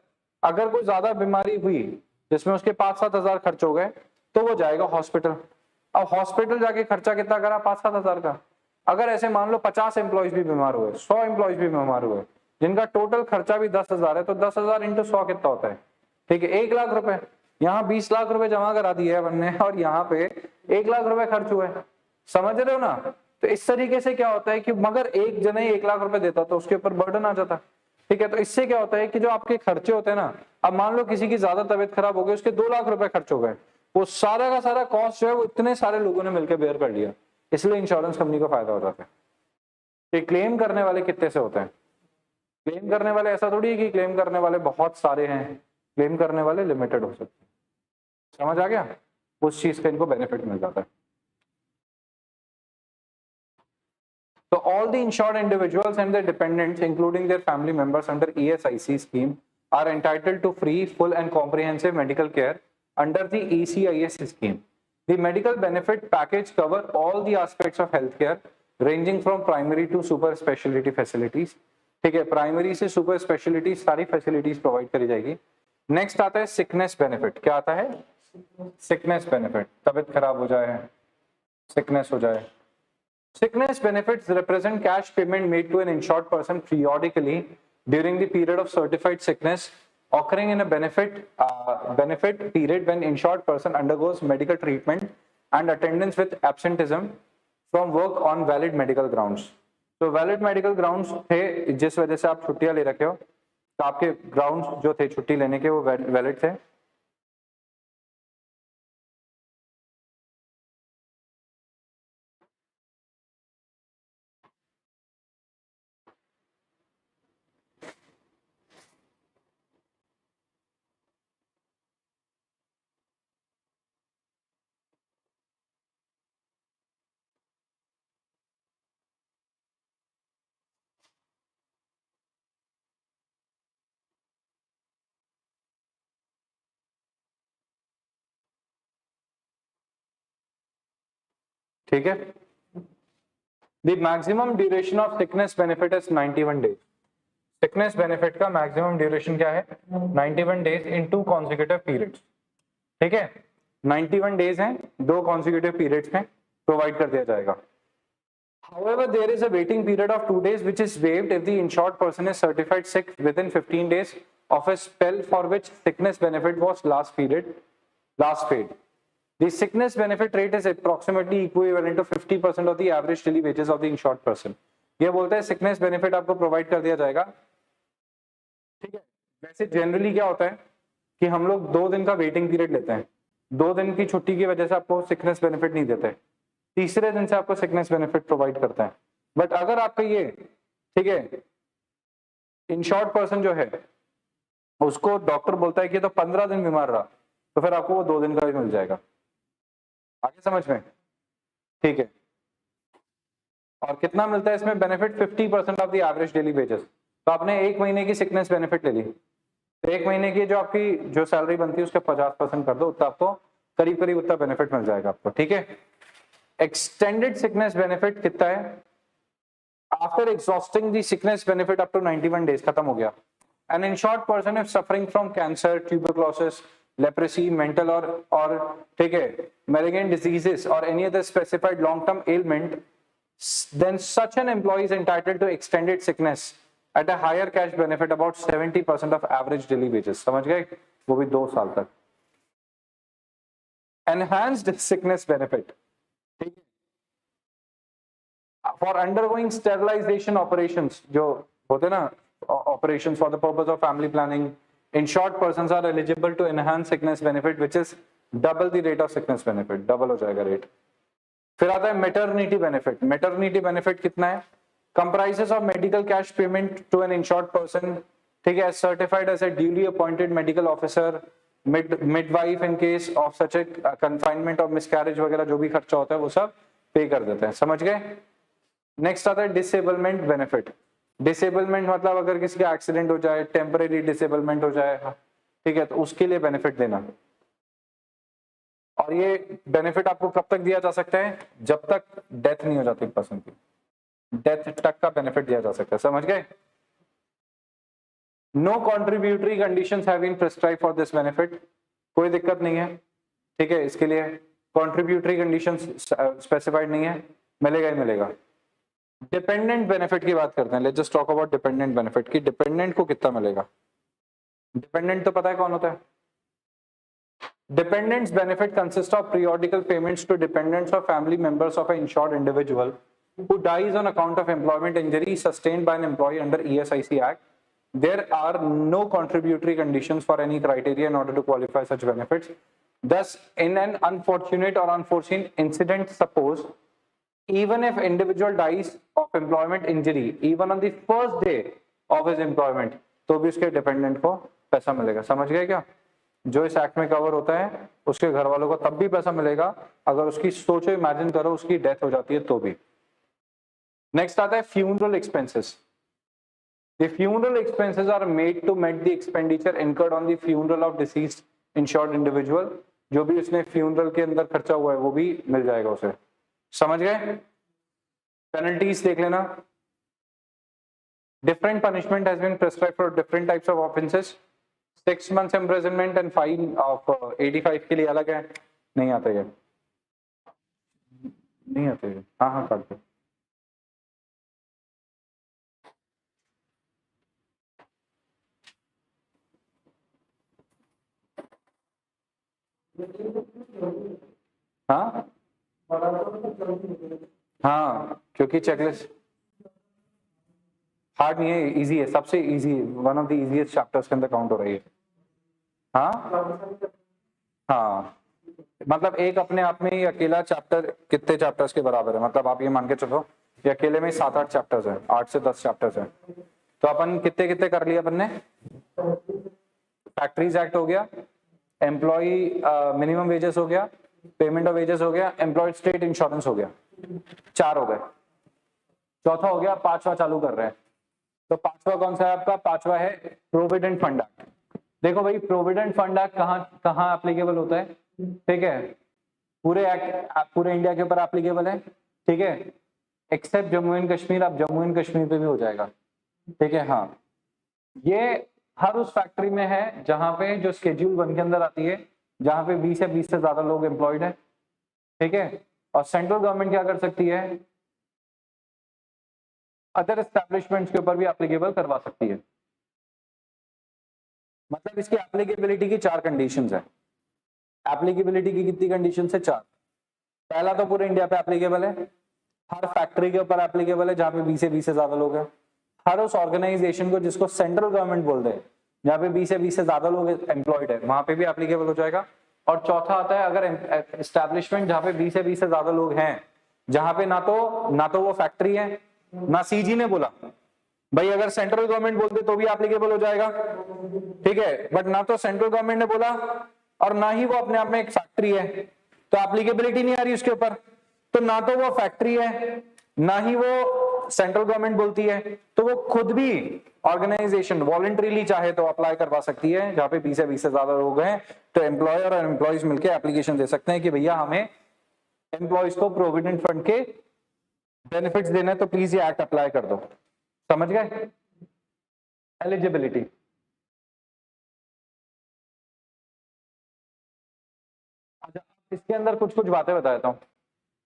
अगर कोई ज्यादा बीमारी हुई जिसमें उसके 5-7 हजार खर्च हो गए, तो वो जाएगा हॉस्पिटल। अब हॉस्पिटल जाके खर्चा कितना करा? 5-7 हजार का। अगर ऐसे मान लो 50 एम्प्लॉयज भी बीमार हुए, 100 एम्प्लॉयज भी बीमार हुए, जिनका टोटल खर्चा भी 10,000 है, तो 10,000 इंटू 100 कितना होता है? ठीक है, 1 लाख रुपए। यहाँ 20 लाख रुपए जमा करा दिए अपन ने और यहाँ पे 1 लाख रुपए खर्च हुए, समझ रहे हो ना? तो इस तरीके से क्या होता है कि मगर एक जना ही 1 लाख रुपए देता तो उसके ऊपर बर्डन आ जाता, ठीक है। तो इससे क्या होता है कि जो आपके खर्चे होते हैं ना, अब मान लो किसी की ज्यादा तबीयत खराब हो गई, उसके 2 लाख रुपए खर्च हो गए, वो सारा का सारा कॉस्ट जो है वो इतने सारे लोगों ने मिलकर बेयर कर लिया, इसलिए इंश्योरेंस कंपनी को फायदा हो जाता है। कि क्लेम करने वाले कितने से होते हैं? क्लेम करने वाले ऐसा थोड़ी है कि क्लेम करने वाले बहुत सारे हैं, क्लेम करने वाले लिमिटेड हो सकते हैं, समझ आ गया? उस चीज का इनको बेनिफिट मिल जाता है। तो all the insured individuals and their dependents, including their family members under ESIC scheme, are entitled to free, full and comprehensive medical care under the ECIS scheme. The medical benefit package cover all the aspects of healthcare ranging from primary to super specialty facilities. ठीक है, primary से super speciality सारी facilities provide करी जाएगी। Next आता है sickness benefit. क्या आता है? Sickness benefit. तबीयत खराब हो जाए, सिकनेस हो जाए। Sickness benefits represent cash payment made to an insured person periodically during the period of certified sickness occurring in a benefit period when insured person undergoes medical treatment and attendance with absenteeism from work on valid medical grounds. तो valid medical grounds थे जिस वजह से आप छुट्टियां ले रखे हो, तो आपके grounds जो थे छुट्टी लेने के वो valid थे। ठीक है, the maximum duration of sickness benefit is 91 days. Sickness benefit का मैक्सिमम ड्यूरेशन क्या है? 91 डेज इन 2 कॉन्सिक्यूटिव पीरियड्स। ठीक है, 91 डेज हैं, 2 कॉन्सिक्यूटिव पीरियड्स में प्रोवाइड कर दिया जाएगा। However, there is a waiting period of 2 days which is waived if the insured person is certified sick within 15 days of a spell for which sickness benefit was last paid. The sickness benefit rate is approximately equivalent to 50% of the average daily wages of the insured person. ये बोलते हैं sickness benefit आपको provide कर दिया जाएगा, ठीक है। वैसे जनरली क्या होता है कि हम लोग 2 दिन का वेटिंग पीरियड लेते हैं, 2 दिन की छुट्टी की वजह से आपको सिकनेस बेनिफिट नहीं देते, तीसरे दिन से आपको सिकनेस बेनिफिट प्रोवाइड करते हैं। बट अगर आपका ये, ठीक है, इंश्योर्ड पर्सन जो है उसको डॉक्टर बोलता है कि तो 15 दिन बीमार रहा, तो फिर आपको वो 2 दिन का भी मिल जाएगा। आगे समझ में, ठीक है। और कितना मिलता है इसमें benefit? 50% of the average daily wages. तो आपने 1 महीने की सिकनेस बेनिफिट ले ली, 1 महीने की जो आपकी जो सैलरी बनती है उसका 50% कर दो, उतना आपको करीब करीब उतना बेनिफिट मिल जाएगा आपको, ठीक है। एक्सटेंडेड सिकनेस बेनिफिट कितना है? After exhausting the sickness benefit up to 91 days, खत्म हो गया। An insured person is suffering from cancer, tuberculosis, leprosy, mental और ठीक है मैलिग्नेंट डिजीजेस और any other specified long term ailment, then such an employee is entitled to extended sickness at a higher cash benefit about 70% of average daily wages। समझ गए? वो भी 2 साल तक। Enhanced sickness benefit, ठीक है, for undergoing sterilization operations, जो होते ना operations for the purpose of family planning, insured persons are eligible to enhanced sickness benefit which is double the rate of sickness benefit, double हो जाएगा rate. फिर आता है मैटरनिटी बेनिफिट। मैटरनिटी बेनिफिट कितना है? Comprises of medical cash payment to an insured person, ठीक है, certified as a duly appointed medical officer, midwife in case of such a confinement और मिसकैरेज वगैरह जो भी खर्चा होता है वो सब पे कर देते हैं। समझ गए? नेक्स्ट आता है डिसेबलमेंट बेनिफिट। डिसेबलमेंट मतलब अगर किसी का एक्सीडेंट हो जाए, टेम्परेरी डिसेबलमेंट हो जाए, ठीक है, तो उसके लिए बेनिफिट देना। और ये बेनिफिट आपको कब तक दिया जा सकता है? जब तक डेथ नहीं हो जाती पर्सन की, डेथ तक का बेनिफिट दिया जा सकता है। समझ गए? No contributory conditions have been prescribed for this benefit, कोई दिक्कत नहीं है, ठीक है, इसके लिए कॉन्ट्रीब्यूटरी कंडीशंस स्पेसिफाइड नहीं है, मिलेगा ही मिलेगा। डिपेंडेंट बेनिफिट की बात करते हैं। Let's just talk about dependent benefit की डिपेंडेंट को कितना मिलेगा। डिपेंडेंट तो पता है कौन होता है? Dependents benefit consist of periodical payments to dependents or family members of an insured individual who dies on account of employment injury sustained by an employee under ESIC Act. There are no contributory conditions for any criteria in order to qualify such benefits. Thus, in an unfortunate or unforeseen incident, suppose even if individual dies of employment injury, even on the first day of his employment, तो भी उसके dependent को पैसा मिलेगा। समझ गए क्या? जो इस एक्ट में कवर होता है उसके घर वालों को तब भी पैसा मिलेगा अगर उसकी, सोचो इमेजिन करो उसकी डेथ हो जाती है तो भी। नेक्स्ट आता है funeral expenses. The funeral expenses are made to met the expenditure incurred on the funeral of deceased insured individual. जो भी उसने फ्यूनरल के अंदर खर्चा हुआ है वो भी मिल जाएगा उसे। समझ गए? पेनल्टीज देख लेना। Different punishment has been prescribed for different types of offences. 6 months imprisonment and fine of 85 के लिए अलग है। नहीं आते ये, नहीं आते ये। हाँ हाँ काट दो। हाँ हाँ, क्योंकि चेकलिस्ट हार्ड नहीं है, इजी है, सबसे easy, one of the easiest chapters के अंदर काउंट हो रही है। हाँ हाँ, मतलब एक अपने आप में ही अकेला चैप्टर कितने चैप्टर्स के बराबर है? मतलब आप ये मान के चलो ये अकेले में 7-8 चैप्टर्स है, 8 से 10 चैप्टर्स है। तो अपन कितने कितने कर लिए अपन ने? फैक्ट्रीज एक्ट हो गया, एम्प्लॉय मिनिमम वेजेस हो गया, पेमेंट ऑफ वेजेस हो गया, एम्प्लॉयड स्टेट इंश्योरेंस हो गया, 4 हो गए। चौथा हो गया, 5वां चालू कर रहे हैं। तो 5वां कौन सा है आपका? 5वां है प्रोविडेंट फंड एक्ट। देखो भाई, प्रोविडेंट फंड एक्ट कहाँ एप्लीकेबल होता है? ठीक है, पूरे एक्ट पूरे इंडिया के ऊपर एप्लीकेबल है, ठीक है, एक्सेप्ट जम्मू एंड कश्मीर। अब जम्मू एंड कश्मीर पे भी हो जाएगा, ठीक है। हाँ, ये हर उस फैक्ट्री में है जहां पे जो स्केड्यूल 1 के अंदर आती है, जहां पे 20 या 20 से ज्यादा लोग एम्प्लॉयड है, ठीक है। और सेंट्रल गवर्नमेंट क्या कर सकती है? अदर एस्टैब्लिशमेंट्स के ऊपर भी एप्लीकेबल करवा सकती है। मतलब इसकी एप्लीकेबिलिटी की 4 कंडीशंस है। एप्लीकेबिलिटी की कितनी कंडीशन है? 4। पहला तो पूरे इंडिया पे एप्लीकेबल है, हर फैक्ट्री के ऊपर एप्लीकेबल है जहां पे 20 से ज्यादा लोग हैं, हर उस ऑर्गेनाइजेशन को जिसको सेंट्रल गवर्नमेंट बोलते हैं जहां पे 20 से ज्यादा लोग एम्प्लॉयड है वहां पे भी एप्लीकेबल हो जाएगा। और चौथा आता है अगर एस्टैब्लिशमेंट जहां पे 20 से ज्यादा लोग हैं, जहां पे ना तो वो फैक्ट्री है ना सीजी ने बोला, भाई अगर सेंट्रल गवर्नमेंट बोलते तो भी एप्लीकेबल हो जाएगा, ठीक है, बट ना तो सेंट्रल गवर्नमेंट ने बोला और ना ही वो अपने आप में एक फैक्ट्री है, तो एप्लीकेबिलिटी नहीं आ रही उसके ऊपर। तो ना तो वो फैक्ट्री है ना ही वो सेंट्रल गवर्नमेंट बोलती है, तो वो खुद भी ऑर्गेनाइजेशन वॉलंटरीली चाहे तो अप्लाई करवा सकती है। जहां पे 20 से ज्यादा लोग हैं तो एम्प्लॉयर और एम्प्लॉइज मिलकर एप्लीकेशन दे सकते हैं कि भैया हमें एम्प्लॉइज को प्रोविडेंट फंड के बेनिफिट्स देने, तो प्लीज ये एक्ट अप्लाई कर दो। समझ गए? एलिजिबिलिटी। अच्छा, इसके अंदर कुछ कुछ बातें बता देता हूँ।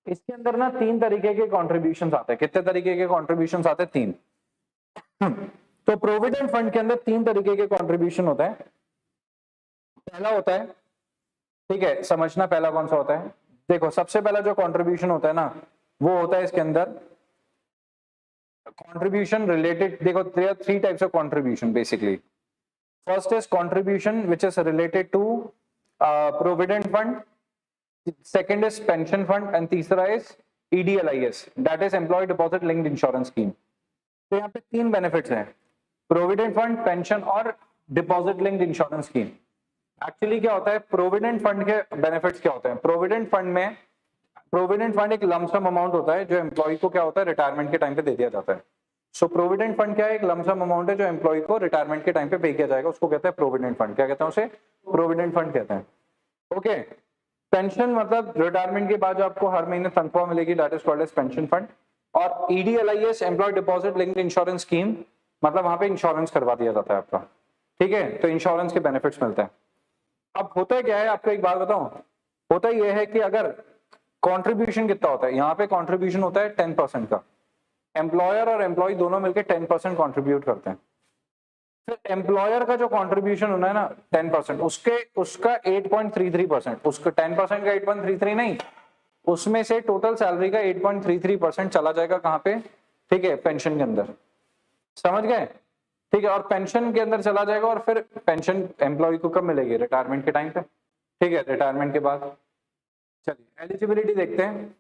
इसके अंदर ना 3 तरीके के कॉन्ट्रीब्यूशन आते हैं। कितने तरीके के कॉन्ट्रीब्यूशन आते हैं? 3। तो प्रोविडेंट फंड के अंदर 3 तरीके के कॉन्ट्रीब्यूशन होता है। पहला होता है, ठीक है, समझना पहला कौन सा होता है। देखो सबसे पहला जो कॉन्ट्रीब्यूशन होता है ना, वो होता है इसके अंदर contribution related, देखो there are 3 types of contribution basically. First is contribution which is related to provident fund, second is pension fund and तीसरा is EDLIS, that is employee deposit linked insurance scheme. तो यहाँ पे 3 benefits हैं, provident fund, pension और deposit linked insurance scheme. Actually क्या होता है, provident fund के बेनिफिट्स क्या होते हैं? प्रोविडेंट फंड एक लमसम अमाउंट होता है जो एम्प्लॉय को क्या होता है रिटायरमेंट के टाइम पे दे दिया जाता है। सो प्रोविडेंट फंड क्या है? एक लमसम अमाउंट है जो एम्प्लॉय को रिटायरमेंट के टाइम पे पे किया जाएगा, उसको कहते हैं प्रोविडेंट फंड। क्या कहते हैं उसे? प्रोविडेंट फंड कहते हैं। ओके, पेंशन मतलब रिटायरमेंट के बाद जो आपको हर महीने तनख्वाह मिलेगी, that is called as pension fund. और EDLIS employ deposit linked insurance scheme, मतलब वहां पे इंश्योरेंस करवा दिया जाता है आपका, ठीक है, तो इंश्योरेंस के बेनिफिट्स मिलते हैं। अब होता क्या है, आपको एक बात बताऊं, होता यह है कि अगर कंट्रीब्यूशन कितना होता है, यहाँ पे कंट्रीब्यूशन होता है 10% का, एम्प्लॉयर और एम्प्लॉय दोनों मिलकर 10% कंट्रीब्यूट करते हैं। फिर एम्प्लॉयर का जो कंट्रीब्यूशन होना है ना 10%, उसका 8.33%, उसका 10% का 8.33 नहीं, उसमें से टोटल सैलरी का 8.33% चला जाएगा कहाँ पे? ठीक है, पेंशन के अंदर। समझ गए? ठीक है, और पेंशन के अंदर चला जाएगा और फिर पेंशन एम्प्लॉय को कब मिलेगी? रिटायरमेंट के टाइम पे, ठीक है, रिटायरमेंट के बाद। चलिए एलिजिबिलिटी देखते हैं।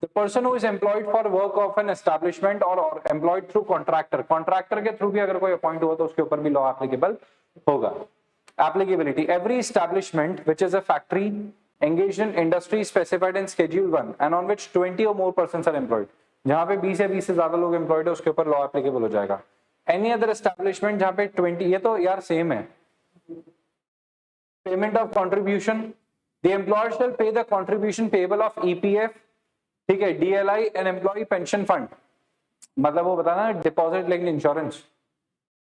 The person who is employed for work of an establishment or employed through contractor, contractor के थ्रू भी अगर कोई अपॉइंट हुआ तो उसके ऊपर भी लॉ एप्लीकेबल होगा। Applicability, every establishment which is a factory engaged in industry specified in schedule 1 and on which 20 or more persons are employed, जहां पे 20 से ज्यादा लोग एम्प्लॉयड है उसके ऊपर लॉ एप्लीकेबल हो जाएगा। Any other establishment जहां पे 20, ये तो यार सेम है। Payment of contribution, the employer shall pay the contribution payable of EPF, ठीक है, DLI and employ pension fund, मतलब वो बताना डिपॉजिट लिंक्ड इंश्योरेंस,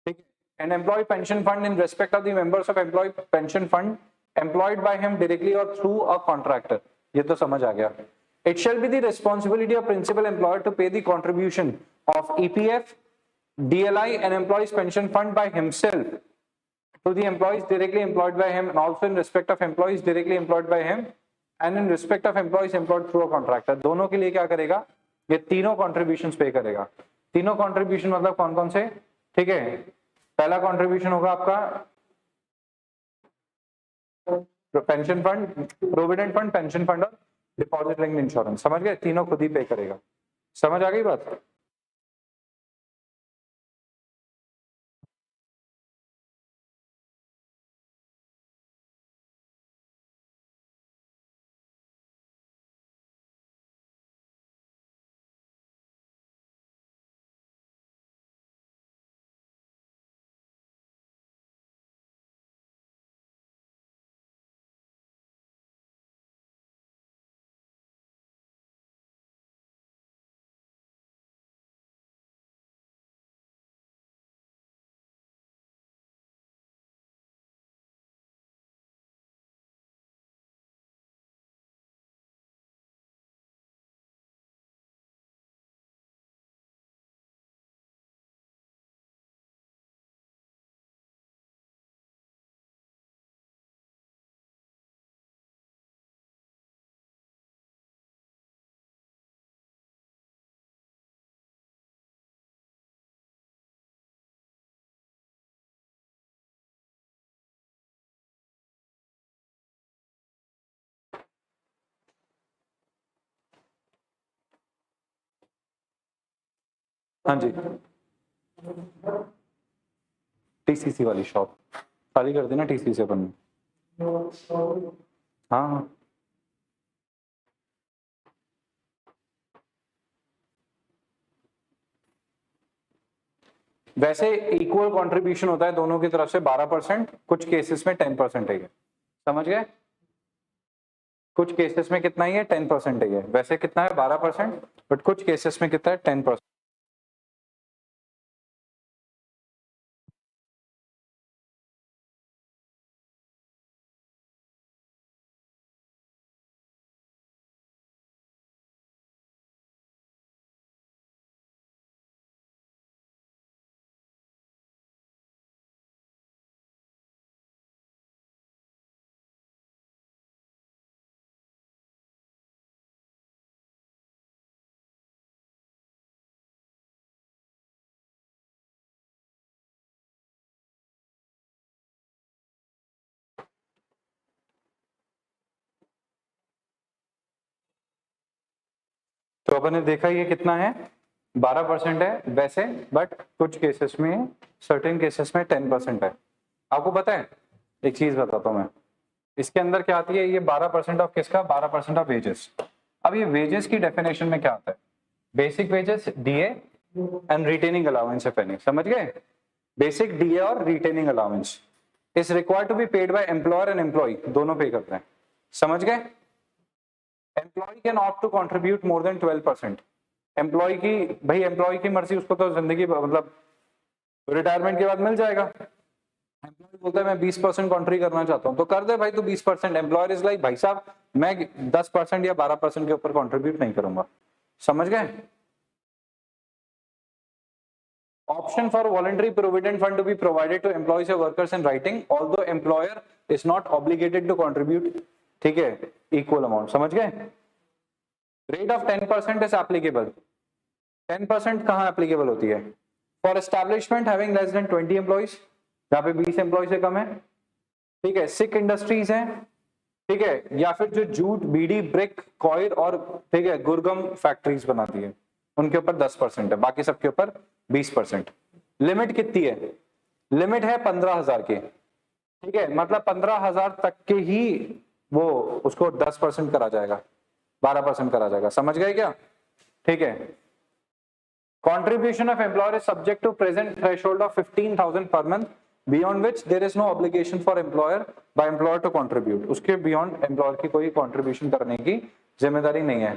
ठीक है, and employ pension fund in respect of the members of employ pension fund employed by him directly और through a contractor. ये तो समझ आ गया। It shall be the responsibility of principal employer to pay the contribution of EPF, DLI and employees pension fund by himself to the employees directly employed by him and also in respect of employees directly employed by him and in respect of employees employed through a contractor। दोनों के लिए क्या करेगा? ये तीनों contribution पे करेगा। तीनों कॉन्ट्रीब्यूशन मतलब कौन कौन से? ठीक है, पहला कॉन्ट्रीब्यूशन होगा आपका pension fund, provident fund, pension fund और डिपॉजिट लिंक्ड इंश्योरेंस। समझ गए? तीनों खुद ही पे करेगा। समझ आ गई बात? हाँ जी, टीसीसी वाली शॉप खाली कर देना, टीसीसी अपन ने। हाँ हाँ, वैसे इक्वल कंट्रीब्यूशन होता है दोनों की तरफ से 12%, कुछ केसेस में 10% है, समझ गए? कुछ केसेस में कितना ही है, 10% है। वैसे कितना है, 12%, बट कुछ केसेस में कितना है, 10%। तो अपन ने देखा ये कितना है, 12% है वैसे, बट कुछ केसेस में, सर्टेन केसेस में 10% है। आपको पता है, एक चीज बताता हूँ मैं, इसके अंदर क्या आती है, ये 12% ऑफ किसका, 12% ऑफ वेजेस। अब ये वेजेस की डेफिनेशन में क्या आता है, basic wages, DA and retaining allowance है पहले, समझ गए? बेसिक डीए और retaining allowance is required to be paid by employer and employee, दोनों पे करते हैं, समझ गए? Employee can opt to contribute more than 12%। Employee की, भाई एम्प्लॉय की मर्जी, उसको तो जिंदगी मतलब रिटायरमेंट के बाद मिल जाएगा। एम्प्लॉय बोलता है मैं 20% कंट्री करना चाहता हूँ, तो कर दे भाई तू 20%। एम्प्लॉयर इज लाइक भाई साहब मैं 10% या 12% के ऊपर कंट्रीब्यूट नहीं करूंगा, समझ गए? Option for voluntary provident fund to be provided to employees or workers in writing, although employer is not obligated to contribute, ठीक है, equal amount, समझ गए? Rate of 10% is applicable. 10% कहाँ applicable होती है? For establishment having less than 20 employees, जहाँ पे 20 employees से कम है, ठीक है, सिक इंडस्ट्रीज है, ठीक है, या फिर जो जूट, बीड़ी, ब्रिक, कॉयर और ठीक है गुरगम फैक्ट्रीज बनाती है, उनके ऊपर 10% है, बाकी सबके ऊपर 20%। लिमिट कितनी है? लिमिट है 15,000 की, ठीक है, मतलब 15,000 तक के ही वो उसको 10% करा जाएगा, 12% करा जाएगा, समझ गए क्या? ठीक है। Contribution of employer is subject to present threshold of 15,000 per month, beyond which there is no obligation for employer to contribute. उसके beyond employer की कोई contribution करने की जिम्मेदारी नहीं है।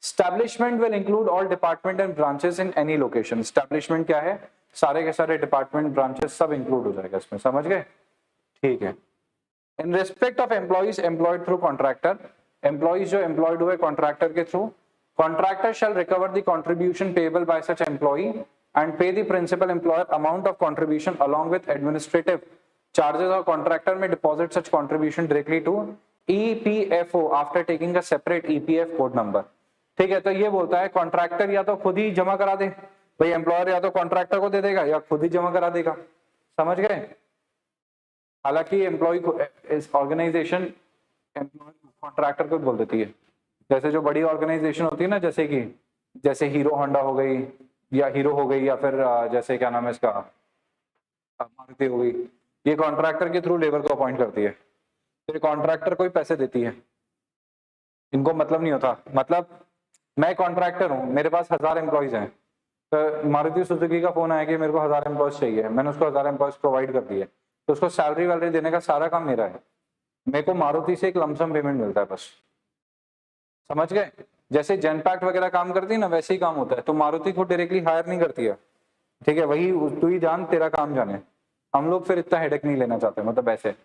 Establishment will include all department and branches in any location. Establishment क्या है? सारे के सारे department, branches सब include हो जाएगा इसमें, समझ गए? ठीक है। In respect of employees employed through contractor, employees जो employed हुए contractor के through, contractor shall recover the contribution payable by such employee and pay the principal employer amount of contribution along with administrative charges, or contractor may deposit such contribution directly to EPFO after taking a separate EPF code number. ठीक है, तो ये बोलता है contractor या तो खुद ही जमा करा दे, भाई एम्प्लॉयर या तो कॉन्ट्रैक्टर को दे देगा या खुद ही जमा करा देगा, समझ गए? हालांकि एम्प्लॉय को इस ऑर्गेनाइजेशन कॉन्ट्रैक्टर को बोल देती है, जैसे जो बड़ी ऑर्गेनाइजेशन होती है ना, जैसे हीरो होंडा हो गई या हीरो हो गई, या फिर जैसे क्या नाम है इसका, मारुति हो गई, ये कॉन्ट्रैक्टर के थ्रू लेबर को अपॉइंट करती है, फिर कॉन्ट्रैक्टर को ही पैसे देती है, इनको मतलब नहीं होता। मतलब मैं कॉन्ट्रैक्टर हूँ, मेरे पास 1000 एम्प्लॉइज हैं, तो मारुति सुजुकी का फोन आया कि मेरे को 1000 एम्प्लॉइज चाहिए, मैंने उसको 1000 एम्प्लॉइज प्रोवाइड कर दिए, तो उसको सैलरी वैलरी देने का सारा काम मेरा है, मेरे को मारुति से एक लमसम पेमेंट मिलता है बस, समझ गए? जैसे जेनपैक्ट वगैरह काम करती है ना, वैसे ही काम होता है, तो मारुति को डायरेक्टली हायर नहीं करती है, ठीक है, वही तू ही जान, तेरा काम जाने, हम लोग फिर इतना हेडेक नहीं लेना चाहते, मतलब ऐसे।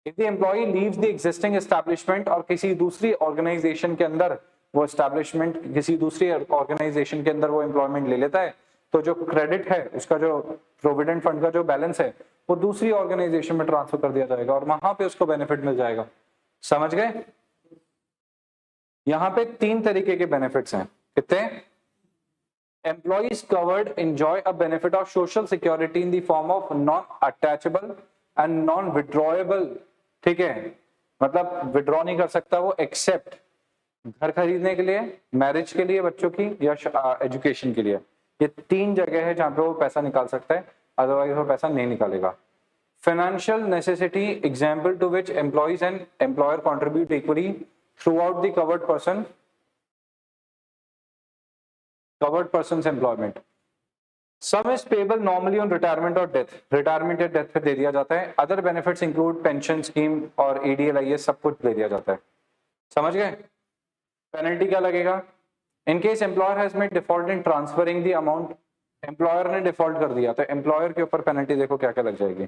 If the employee leaves the existing establishment और किसी दूसरी ऑर्गेनाइजेशन के अंदर वो एस्टैब्लिशमेंट, किसी दूसरी ऑर्गेनाइजेशन के अंदर वो एम्प्लॉयमेंट ले लेता है, तो जो क्रेडिट है उसका, जो प्रोविडेंट फंड का जो बैलेंस है, वो दूसरी ऑर्गेनाइजेशन में ट्रांसफर कर दिया जाएगा और वहां पे उसको बेनिफिट मिल जाएगा, समझ गए? यहाँ पे 3 तरीके के बेनिफिट्स हैं, कितने? Employees covered enjoy a benefit of social security in the form of non-attachable and non-withdrawable, ठीक है, मतलब विड्रॉ नहीं कर सकता वो, एक्सेप्ट घर खरीदने के लिए, मैरिज के लिए बच्चों की, या एजुकेशन के लिए, ये 3 जगह है जहां पे वो पैसा निकाल सकता है, अदरवाइज वो पैसा नहीं निकालेगा। Financial necessity, example to which employees and employer contribute equally throughout the covered person employment. Sum is payable normally on retirement और डेथ, रिटायरमेंट या डेथ पे दे दिया जाता है। Other benefits include pension scheme और ADLIS, सब कुछ दे दिया जाता है। समझ गए? पेनल्टी क्या लगेगा? In case employer has made default in transferring the amount, employer ने डिफॉल्ट कर दिया तो एम्प्लॉयर के ऊपर पेनल्टी देखो क्या क्या लग जाएगी।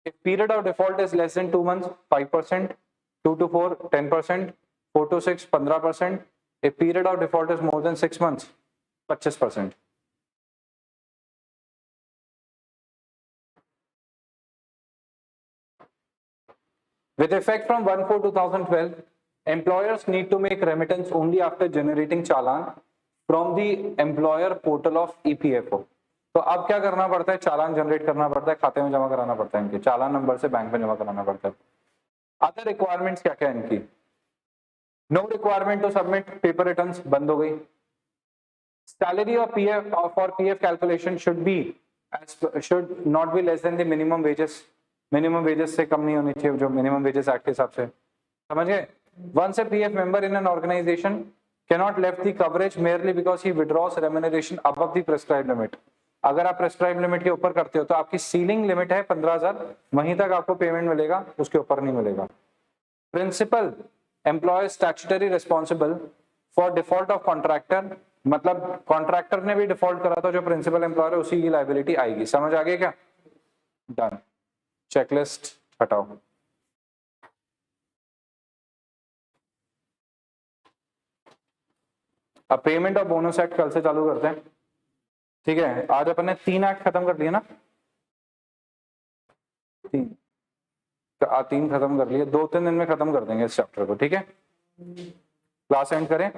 If period of default is less than 2 months 5%, 2 to 4 10%, 4 to 6 15%, if period of default is more than 6 months 25%। With effect from 1/4/2012, employers need to make remittance only after generating challan from the employer portal of EPFO। तो अब क्या करना पड़ता है? चालान generate करना पड़ता है, खाते में जमा कराना पड़ता है, इनके चालान नंबर से बैंक में जमा कराना पड़ता है। अदर रिक्वायरमेंट्स क्या क्या है इनकी? No requirement to submit paper returns, बंद हो गई। सैलरी और PF calculation should not be less than the minimum wages, minimum wages से कम नहीं होनी चाहिए, जो मिनिमम वेजेस एक्ट के हिसाब से। समझ गए? Once a PF member in an organization cannot left the coverage merely because he withdraws remuneration above the prescribed limit। अगर आप प्रेस्क्राइब लिमिट के ऊपर करते हो तो आपकी सीलिंग लिमिट है 15,000, वहीं तक आपको पेमेंट मिलेगा, उसके ऊपर नहीं मिलेगा। Principal employer statutory responsible for default of contractor, मतलब कॉन्ट्रैक्टर ने भी डिफॉल्ट करा था, जो प्रिंसिपल एम्प्लॉयर है उसी की लायबिलिटी आएगी। समझ आ गई क्या? डन। चेकलिस्ट हटाओ। अब पेमेंट और बोनस एक्ट कल से चालू करते हैं, ठीक है? आज अपन ने 3 एक्ट खत्म कर दिए ना, 3 खत्म कर लिए, 2-3 दिन में खत्म कर देंगे इस चैप्टर को, ठीक है? क्लास एंड करें।